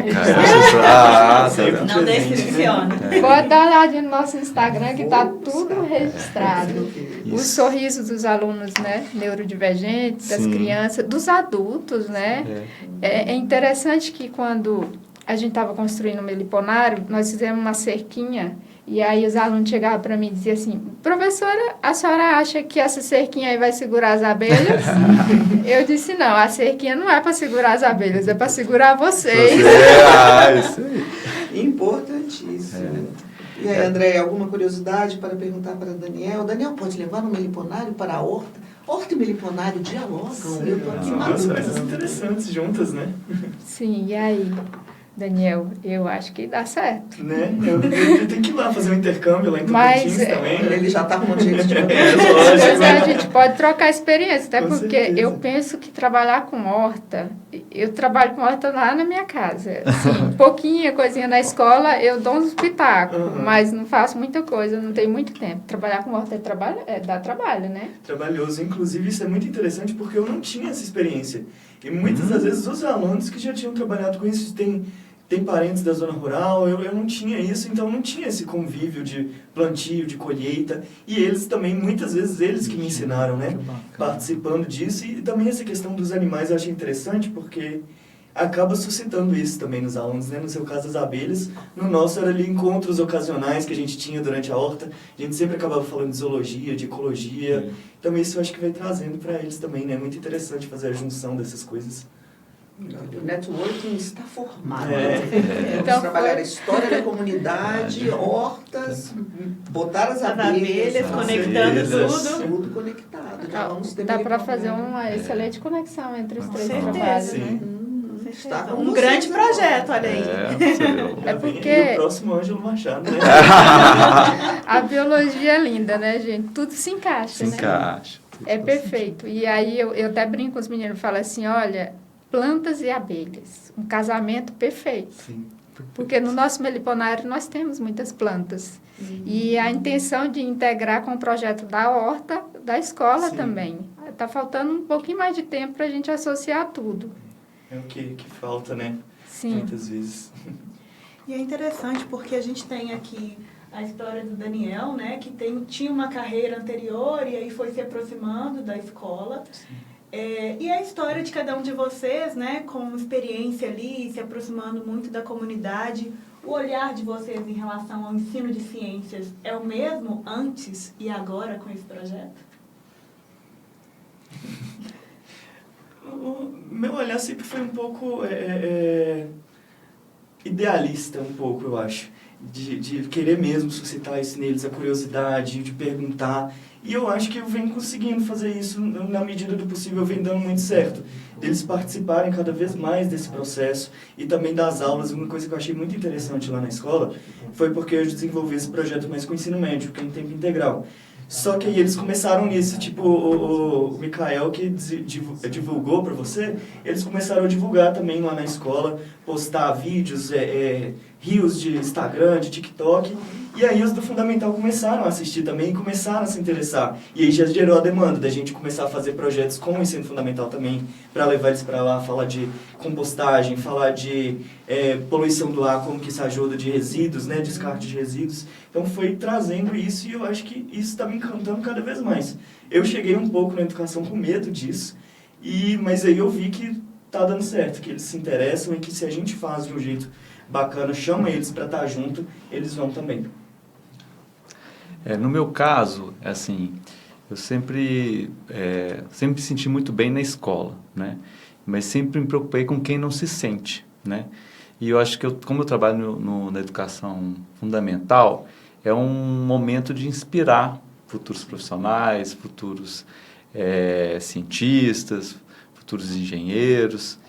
Não decepciona. Pode dar uma olhadinha no nosso Instagram, que está tudo registrado. Os sorrisos dos alunos, né, neurodivergentes, das crianças, dos adultos, né? É interessante que quando a gente estava construindo o meliponário, nós fizemos uma cerquinha, e aí os alunos chegavam para mim e diziam assim, professora, a senhora acha que essa cerquinha aí vai segurar as abelhas? Eu disse, não, a cerquinha não é para segurar as abelhas, é para segurar vocês. Isso aí. Importantíssimo. E aí, André, alguma curiosidade para perguntar para Daniel? Daniel, pode levar o meliponário para a horta? Horta e meliponário dialogam. Eu tô aqui Duas coisas interessantes juntas, né? Sim, e aí, Daniel, eu acho que dá certo. Né? Eu tenho que ir lá fazer um intercâmbio lá em Mas, Tocantins também, né? Ele já está arrumando jeito de Pois é, a gente pode trocar experiência, até Com porque certeza. eu penso que trabalhar com horta, eu trabalho com horta lá na minha casa. Assim, pouquinha coisinha na escola, eu dou uns pitacos, mas não faço muita coisa, não tenho muito tempo. Trabalhar com horta dá trabalho, né? Trabalhoso. Inclusive, isso é muito interessante porque eu não tinha essa experiência. E muitas das vezes os alunos que já tinham trabalhado com isso tem parentes da zona rural, eu não tinha isso, então não tinha esse convívio de plantio, de colheita, e eles também, muitas vezes, eles que me ensinaram, né, participando disso, e também essa questão dos animais eu achei interessante, porque acaba suscitando isso também nos alunos, né, no seu caso das abelhas, no nosso era ali encontros ocasionais que a gente tinha durante a horta, a gente sempre acabava falando de zoologia, de ecologia, então isso eu acho que vai trazendo para eles também, né, muito interessante fazer a junção dessas coisas. O networking está formado. Então, Vamos trabalhar a história da comunidade, hortas, botar as abelhas, conectando tudo conectado. Já vamos ter Dá para meliponário. fazer uma excelente conexão entre os três certeza. trabalhos, Sim. né? Está com Um vocês grande agora. projeto, olha aí. É E porque o próximo Ângelo Machado, né? a biologia é linda, né, gente? Tudo se encaixa, Se né? encaixa. É perfeito. E aí eu até brinco com os meninos, falo assim, olha, plantas e abelhas, um casamento perfeito. Sim. Porque no nosso meliponário nós temos muitas plantas. E a intenção de integrar com o projeto da horta, da escola Sim. também. Está faltando um pouquinho mais de tempo para a gente associar tudo. É o que falta, né? Sim. Muitas vezes. E é interessante porque a gente tem aqui a história do Daniel, né, que tinha uma carreira anterior e aí foi se aproximando da escola. E a história de cada um de vocês, né, com experiência ali, se aproximando muito da comunidade. O olhar de vocês em relação ao ensino de ciências é o mesmo antes e agora com esse projeto? O meu olhar sempre foi um pouco idealista, um pouco, eu acho. De querer mesmo suscitar isso neles, a curiosidade, de perguntar. E eu acho que eu venho conseguindo fazer isso na medida do possível, vem dando muito certo. Deles participarem cada vez mais desse processo e também das aulas. Uma coisa que eu achei muito interessante lá na escola foi porque eu desenvolvi esse projeto mais com o ensino médio, que é em tempo integral. Só que aí eles começaram nisso, tipo o Micael que divulgou para você, eles começaram a divulgar também lá na escola, postar vídeos, reels de Instagram, de TikTok, e aí os do Fundamental começaram a assistir também e começaram a se interessar. E aí já gerou a demanda da gente começar a fazer projetos com o ensino fundamental também, para levar eles para lá, falar de compostagem, falar de poluição do ar, como que isso ajuda, de resíduos, né, descarte de resíduos. Então foi trazendo isso e eu acho que isso está me encantando cada vez mais. Eu cheguei um pouco na educação com medo disso, mas aí eu vi que tá dando certo, que eles se interessam e que se a gente faz de um jeito bacana, chama eles para estar junto, eles vão também. No meu caso, assim, eu sempre me senti muito bem na escola, né? Mas sempre me preocupei com quem não se sente, né? E eu acho que, como eu trabalho na educação fundamental, é um momento de inspirar futuros profissionais, futuros cientistas, futuros engenheiros.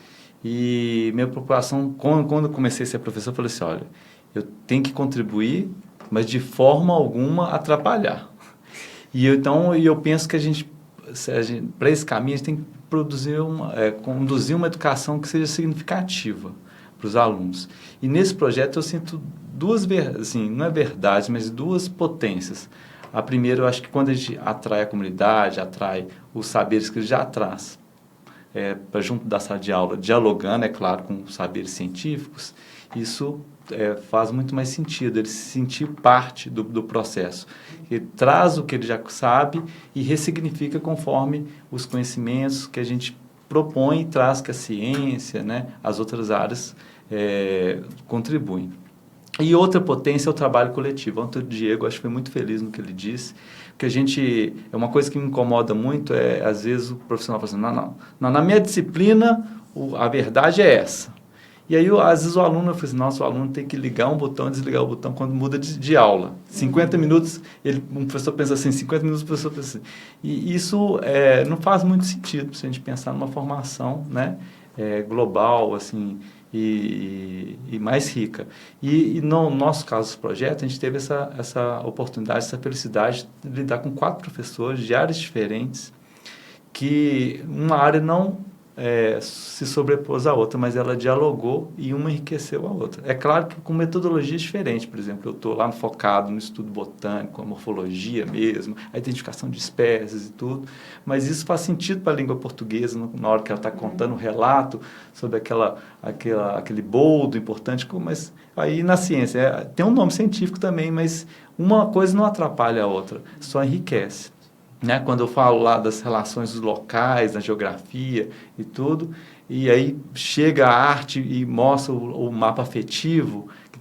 E minha preocupação, quando eu comecei a ser professor, eu falei assim, olha, eu tenho que contribuir, mas de forma alguma atrapalhar. E eu penso que a gente para esse caminho, a gente tem que conduzir uma educação que seja significativa para os alunos. E nesse projeto eu sinto duas, assim, não é verdade, mas duas potências. A primeira, eu acho que quando a gente atrai a comunidade, atrai os saberes que ele já traz, para junto da sala de aula, dialogando, é claro, com saberes científicos, isso faz muito mais sentido, ele se sentir parte do processo. Ele traz o que ele já sabe e ressignifica conforme os conhecimentos que a gente propõe e traz que a ciência, né, as outras áreas contribuem. E outra potência é o trabalho coletivo. Ontem o Diego, acho que foi muito feliz no que ele disse, porque uma coisa que me incomoda muito às vezes, o profissional fala assim, não, na minha disciplina, a verdade é essa. E aí, às vezes, o aluno, eu falei assim, nossa, o aluno tem que ligar um botão e desligar o botão quando muda de aula. 50 minutos, um professor pensa assim, 50 minutos o professor pensa assim. E isso não faz muito sentido se a gente pensar numa formação, né, global, assim, e mais rica. E no nosso caso, do projeto, a gente teve essa oportunidade, essa felicidade de lidar com 4 professores de áreas diferentes, que uma área não se sobrepôs à outra, mas ela dialogou e uma enriqueceu a outra. É claro que com metodologias diferentes, por exemplo, eu estou lá focado no estudo botânico, a morfologia mesmo, a identificação de espécies e tudo, mas isso faz sentido para a língua portuguesa na hora que ela está contando o relato sobre aquele boldo importante, mas aí na ciência tem um nome científico também, mas uma coisa não atrapalha a outra, só enriquece. Né? Quando eu falo lá das relações dos locais, da geografia e tudo, e aí chega a arte e mostra o mapa afetivo, que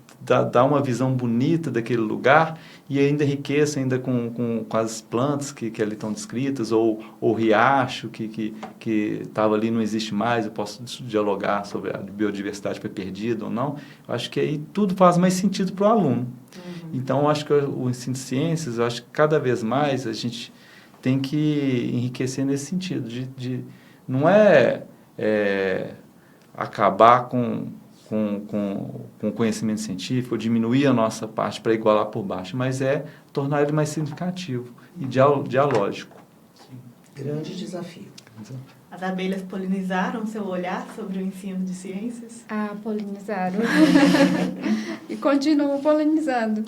dá uma visão bonita daquele lugar, e ainda enriquece ainda com as plantas que ali estão descritas, ou o riacho que estava ali não existe mais, eu posso dialogar sobre a biodiversidade foi perdida ou não. Eu acho que aí tudo faz mais sentido para o aluno. Então, eu acho que o ensino de ciências, eu acho que cada vez mais a gente tem que enriquecer nesse sentido, de não acabar com o conhecimento científico, diminuir a nossa parte para igualar por baixo, mas tornar ele mais significativo e dialógico. Sim. Grande desafio. As abelhas polinizaram seu olhar sobre o ensino de ciências? Polinizaram. E continuam polinizando.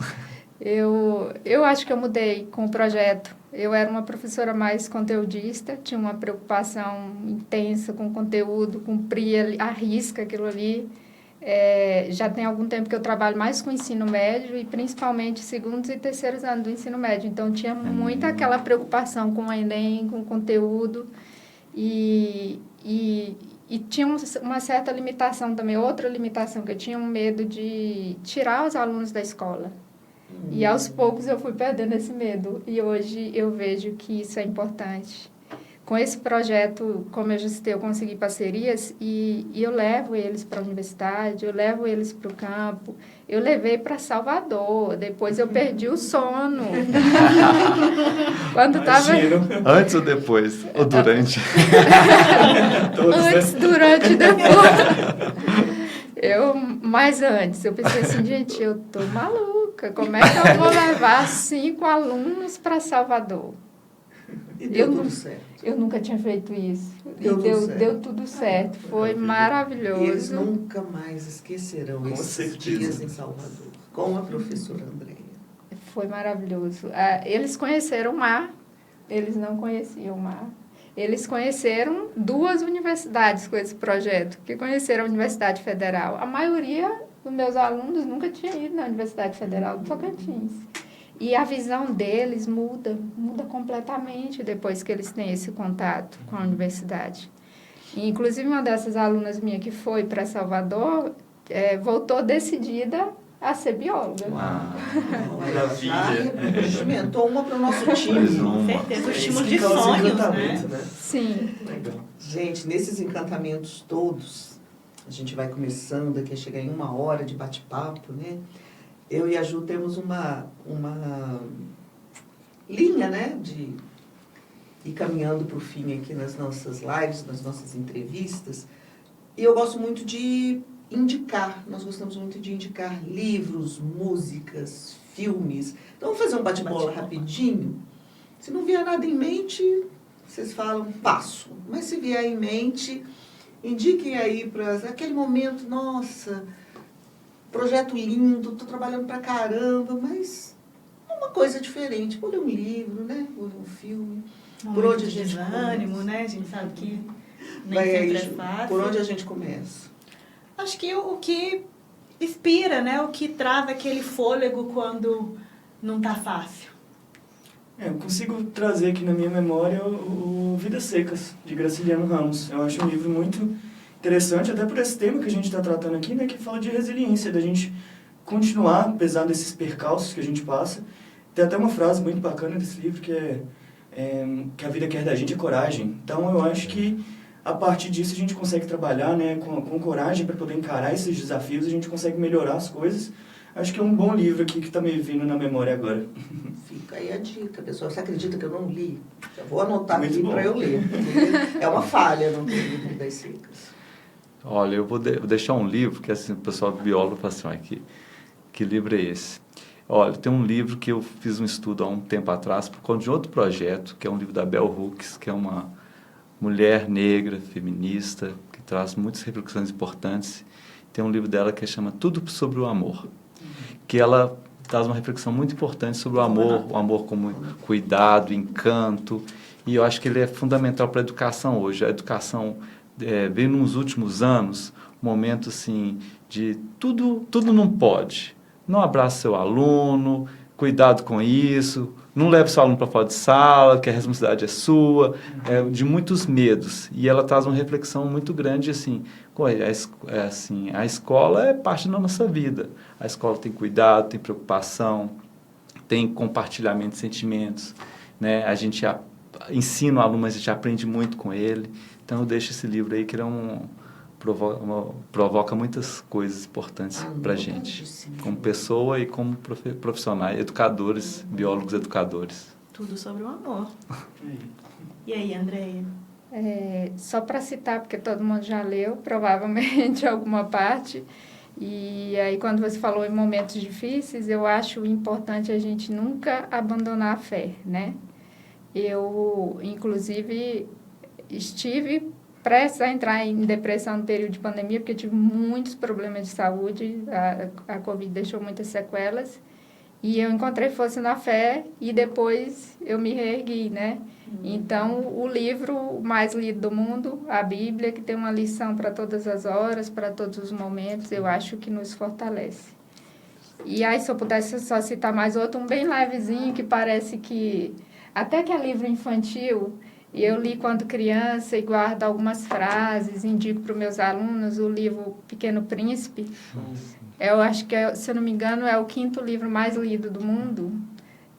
Eu acho que eu mudei com o projeto. Eu era uma professora mais conteudista, tinha uma preocupação intensa com o conteúdo, cumpria à risca aquilo ali. Já tem algum tempo que eu trabalho mais com o ensino médio e principalmente segundos e terceiros anos do ensino médio. Então, tinha muita aquela preocupação com o Enem, com o conteúdo e tinha uma certa limitação também, outra limitação, que eu tinha um medo de tirar os alunos da escola. E aos poucos eu fui perdendo esse medo. E hoje eu vejo que isso é importante. Com esse projeto, como eu já citei, eu consegui parcerias e eu levo eles para a universidade, eu levo eles para o campo. Eu levei para Salvador, depois eu perdi o sono. Quando estava... Antes ou depois? Ou durante? Antes, durante e depois. Mais antes, eu pensei assim, gente, eu tô maluca, como é que eu vou levar 5 alunos para Salvador? E deu tudo certo. Eu nunca tinha feito isso. Deu tudo certo. Foi maravilhoso. E eles nunca mais esquecerão esses dias em Salvador, com a professora Andréia. Foi maravilhoso. Eles conheceram o mar, eles não conheciam o mar. Eles conheceram 2 universidades com esse projeto, que conheceram a Universidade Federal. A maioria dos meus alunos nunca tinha ido na Universidade Federal do Tocantins. E a visão deles muda completamente depois que eles têm esse contato com a universidade. E, inclusive, uma dessas alunas minha que foi para Salvador, voltou decidida a ser bióloga. Maravilha. Experimentou uma para o nosso time. Com certeza, o estímulo de sonhos, né? Sim. Legal. Gente, nesses encantamentos todos, a gente vai começando aqui a chegar em 1 hora de bate-papo, né? Eu e a Ju temos uma linha, né, de ir caminhando para o fim aqui nas nossas lives, nas nossas entrevistas. E eu gosto muito de indicar, nós gostamos muito de indicar livros, músicas, filmes. Então, vamos fazer um bate-bola rapidinho. Se não vier nada em mente, vocês falam, passo. Mas se vier em mente, indiquem aí para aquele momento, nossa, projeto lindo, estou trabalhando pra caramba, mas uma coisa diferente. Vou ler um livro, né? Vou ler um filme. Por onde a gente desânimo, né? A gente sabe que nem sempre é fácil. Por onde a gente começa? Acho que o que inspira, né? O que traz aquele fôlego quando não tá fácil. Eu consigo trazer aqui na minha memória o Vidas Secas, de Graciliano Ramos. Eu acho um livro muito interessante, até por esse tema que a gente está tratando aqui, né? Que fala de resiliência, da gente continuar, apesar desses percalços que a gente passa. Tem até uma frase muito bacana desse livro, que que a vida quer da gente é coragem. Então, eu acho que a partir disso a gente consegue trabalhar, né, com coragem para poder encarar esses desafios, a gente consegue melhorar as coisas. Acho que é um bom livro aqui que está me vindo na memória agora. Fica aí a dica, pessoal. Você acredita que eu não li? Já vou anotar Muito aqui bom. para eu ler. É uma falha não ter lido Vidas Secas. Olha, eu vou deixar um livro que assim, o pessoal biólogo fala assim, que livro é esse? Olha, tem um livro que eu fiz um estudo há um tempo atrás por conta de outro projeto, que é um livro da Bell Hooks, que é uma mulher negra, feminista, que traz muitas reflexões importantes. Tem um livro dela que chama Tudo sobre o Amor, que ela traz uma reflexão muito importante sobre o amor como cuidado, encanto, e eu acho que ele é fundamental para a educação hoje. A educação veio nos últimos anos um momento assim de tudo não pode. Não abraça seu aluno, cuidado com isso, não leve seu aluno para fora de sala, que a responsabilidade é sua, de muitos medos. E ela traz uma reflexão muito grande, assim, a escola é parte da nossa vida. A escola tem cuidado, tem preocupação, tem compartilhamento de sentimentos, né? A gente ensina o aluno, mas a gente aprende muito com ele. Então, eu deixo esse livro aí, que ele provoca muitas coisas importantes para a gente, como pessoa e como profissionais, educadores, biólogos educadores. Tudo sobre o amor. E aí, Andréia? Só para citar, porque todo mundo já leu, provavelmente, alguma parte. E aí, quando você falou em momentos difíceis, eu acho importante a gente nunca abandonar a fé, né? Eu, inclusive, estive prestes a entrar em depressão no período de pandemia, porque tive muitos problemas de saúde, a Covid deixou muitas sequelas, e eu encontrei força na fé, e depois eu me reergui, né? Então, o livro mais lido do mundo, a Bíblia, que tem uma lição para todas as horas, para todos os momentos, eu acho que nos fortalece. E aí, se eu pudesse só citar mais outro, um bem levezinho, que parece que, até que é livro infantil, e eu li quando criança e guardo algumas frases, indico para os meus alunos o livro Pequeno Príncipe. Eu acho que, se eu não me engano, é o 5º livro mais lido do mundo.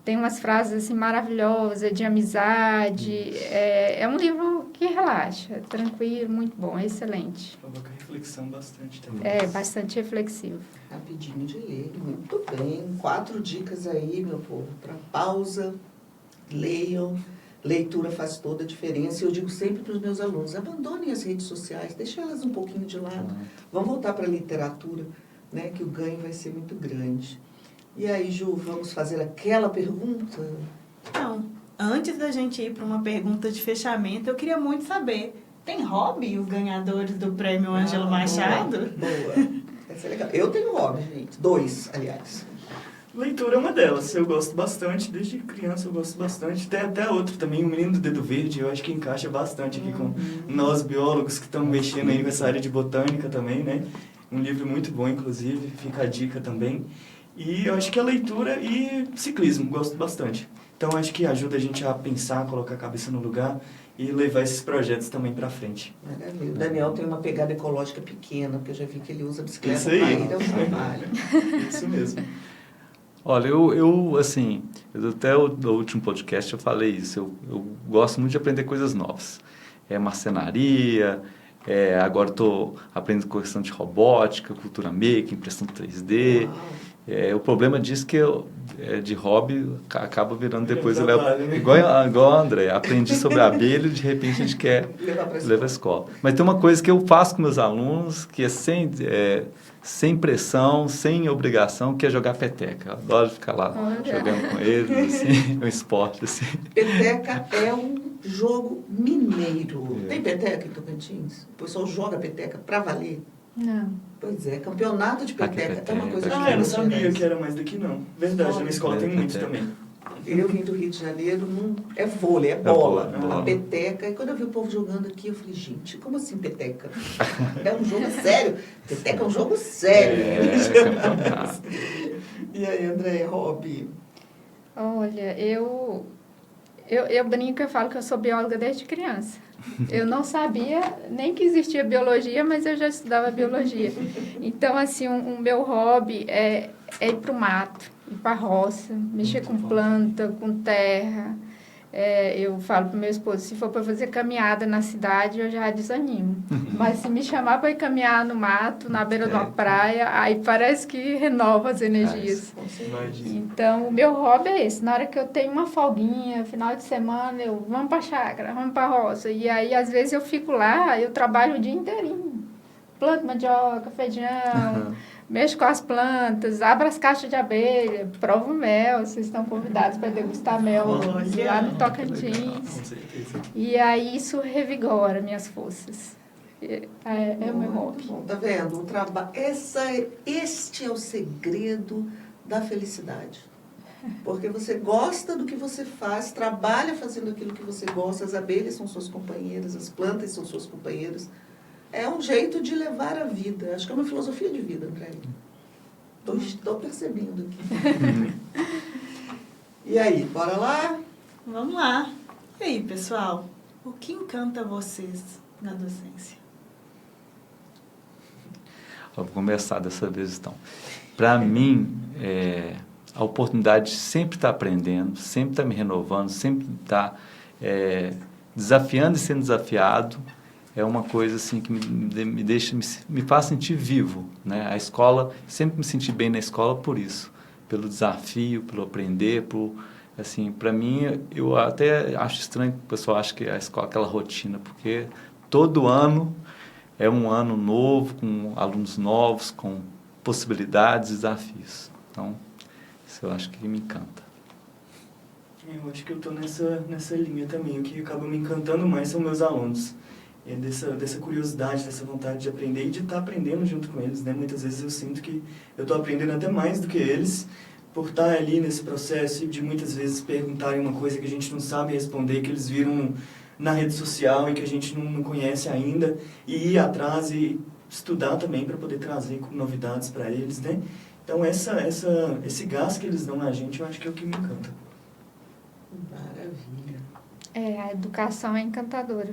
Tem umas frases assim, maravilhosas, de amizade. É um livro que relaxa, tranquilo, muito bom, excelente. Provoca reflexão bastante também. Bastante reflexivo. Rapidinho de ler, muito bem. 4 dicas aí, meu povo, para pausa, leiam. Leitura faz toda a diferença. Eu digo sempre para os meus alunos, abandonem as redes sociais, deixem elas um pouquinho de lado. Vamos voltar para a literatura, né, que o ganho vai ser muito grande. E aí, Ju, vamos fazer aquela pergunta? Não, antes da gente ir para uma pergunta de fechamento, eu queria muito saber, tem hobby os ganhadores do Prêmio Ângelo Machado? Boa. Essa é legal. Eu tenho hobby, gente. 2, aliás. Leitura é uma delas, eu gosto bastante, desde criança eu gosto bastante. Tem até outro também, O Menino do Dedo Verde, eu acho que encaixa bastante aqui com nós biólogos que estamos mexendo aí nessa área de botânica também, né? Um livro muito bom, inclusive, fica a dica também. E eu acho que a leitura e ciclismo, gosto bastante. Então acho que ajuda a gente a pensar, colocar a cabeça no lugar e levar esses projetos também para frente. Maravilha. O Daniel tem uma pegada ecológica pequena, porque eu já vi que ele usa bicicleta Isso aí. para ir ao trabalho. Isso mesmo. Olha, eu assim, até o último podcast eu falei isso, eu gosto muito de aprender coisas novas. Marcenaria, agora estou aprendendo questão de robótica, cultura maker, impressão 3D. O problema disso que de hobby acaba virando depois... Trabalho, né? Igual o André, aprendi sobre abelha e de repente a gente quer levar à escola. Mas tem uma coisa que eu faço com meus alunos, que é sem pressão, sem obrigação, que é jogar peteca. Eu adoro ficar lá jogando com eles, assim, é um esporte, assim. Peteca é um jogo mineiro. Tem peteca em Tocantins? O pessoal joga peteca pra valer? Não. Pois é, campeonato de peteca é uma coisa que Eu não sabia que era mais daqui, não. Verdade, na escola tem muito também. Eu vim do Rio de Janeiro, é vôlei, é bola. A peteca. E quando eu vi o povo jogando aqui, eu falei, gente, como assim peteca? É um jogo sério. Peteca é um jogo sério. E aí, André, hobby? Olha, eu brinco, eu falo que eu sou bióloga desde criança. Eu não sabia nem que existia biologia, mas eu já estudava biologia. Então, assim, o meu hobby é ir para o mato, ir para a roça, mexer com planta, com terra. Eu falo para o meu esposo, se for para fazer caminhada na cidade, eu já desanimo. Mas se me chamar para ir caminhar no mato, na beira de uma praia, aí parece que renova as energias. Então, o meu hobby é esse. Na hora que eu tenho uma folguinha, final de semana, vamos para a chácara, vamos para a roça. E aí, às vezes, eu fico lá, eu trabalho o dia inteirinho. Planto mandioca, feijão... Mexo com as plantas, abro as caixas de abelha, provo mel, vocês estão convidados para degustar mel lá no Tocantins. E aí isso revigora minhas forças. É o meu hobby. Bom, tá vendo? O trabalho. Este é o segredo da felicidade. Porque você gosta do que você faz, trabalha fazendo aquilo que você gosta, as abelhas são suas companheiras, as plantas são suas companheiras. É um jeito de levar a vida. Acho que é uma filosofia de vida, André. Estou percebendo aqui. E aí, bora lá? Vamos lá. E aí, pessoal? O que encanta vocês na docência? Vou começar dessa vez, então. Para mim, a oportunidade de sempre estar aprendendo, sempre estar me renovando, sempre estar desafiando e sendo desafiado, é uma coisa assim que me faz sentir vivo, né? A escola, sempre me senti bem na escola por isso, pelo desafio, pelo aprender, assim, para mim, eu até acho estranho que o pessoal acha que a escola é aquela rotina, porque todo ano é um ano novo, com alunos novos, com possibilidades, desafios. Então, isso eu acho que me encanta. Eu acho que eu estou nessa linha também. O que acaba me encantando mais são meus alunos. Dessa curiosidade, dessa vontade de aprender e de estar aprendendo junto com eles, né? Muitas vezes eu sinto que eu estou aprendendo até mais do que eles, por estar ali nesse processo de muitas vezes perguntarem uma coisa que a gente não sabe responder, que eles viram na rede social e que a gente não conhece ainda, e ir atrás e estudar também para poder trazer como novidades para eles, né? Então esse gás que eles dão na gente, eu acho que é o que me encanta. Maravilha. A educação é encantadora.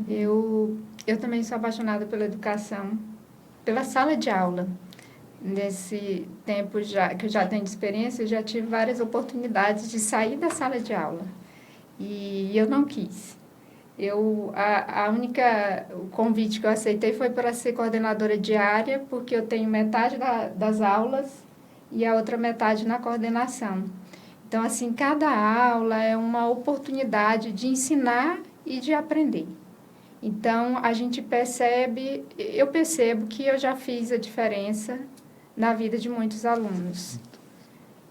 Eu também sou apaixonada pela educação, pela sala de aula. Nesse tempo que eu já tenho de experiência, eu já tive várias oportunidades de sair da sala de aula. E eu não quis. O convite que eu aceitei foi para ser coordenadora diária, porque eu tenho metade das aulas e a outra metade na coordenação. Então, assim, cada aula é uma oportunidade de ensinar e de aprender. Então, eu percebo que eu já fiz a diferença na vida de muitos alunos.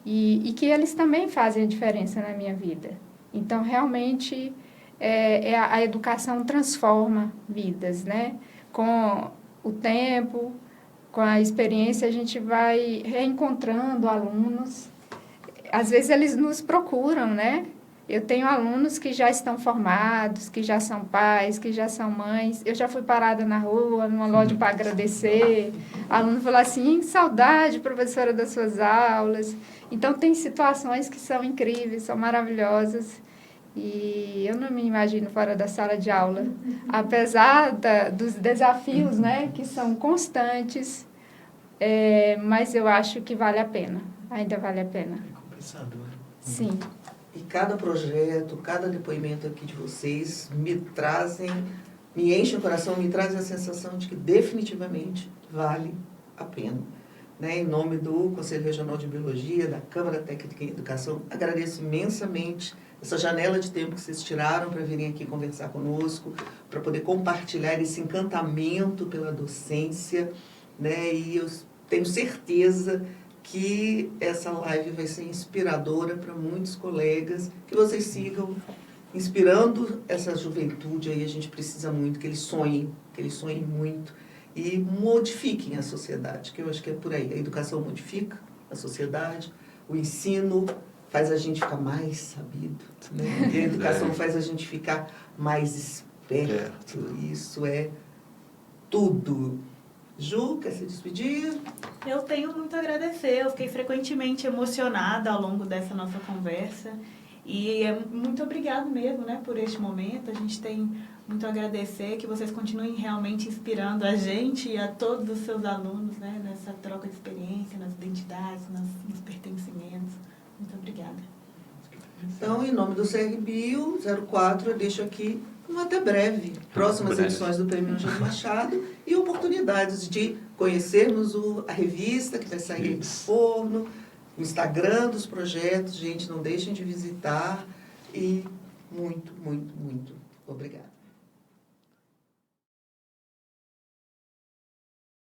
E que eles também fazem a diferença na minha vida. Então, realmente, a educação transforma vidas, né? Com o tempo, com a experiência, a gente vai reencontrando alunos. Às vezes, eles nos procuram, né? Eu tenho alunos que já estão formados, que já são pais, que já são mães. Eu já fui parada na rua, numa loja para agradecer. Aluno falou assim, saudade, professora, das suas aulas. Então, tem situações que são incríveis, são maravilhosas. E eu não me imagino fora da sala de aula. Apesar dos desafios, né, que são constantes, mas eu acho que vale a pena. Ainda vale a pena. É compensador. Sim. E cada projeto, cada depoimento aqui de vocês me enchem o coração, me trazem a sensação de que definitivamente vale a pena. né, em nome do Conselho Regional de Biologia, da Câmara Técnica em Educação, agradeço imensamente essa janela de tempo que vocês tiraram para virem aqui conversar conosco, para poder compartilhar esse encantamento pela docência, né, e eu tenho certeza que essa live vai ser inspiradora para muitos colegas, que vocês sigam inspirando essa juventude aí, a gente precisa muito que eles sonhem muito e modifiquem a sociedade, que eu acho que é por aí. A educação modifica a sociedade, o ensino faz a gente ficar mais sabido, né? E a educação faz a gente ficar mais esperto. Isso é tudo. Ju, quer se despedir? Eu tenho muito a agradecer. Eu fiquei frequentemente emocionada ao longo dessa nossa conversa. E muito obrigado mesmo, né, por este momento. A gente tem muito a agradecer, que vocês continuem realmente inspirando a gente e a todos os seus alunos, né, nessa troca de experiência, nas identidades, nos pertencimentos. Muito obrigada. Então, em nome do CRBio 04, eu deixo aqui um até breve. Próximas edições do Prêmio Angelo Machado e oportunidades de conhecermos a revista que vai sair do forno, o Instagram dos projetos. Gente, não deixem de visitar e muito, muito, muito obrigada.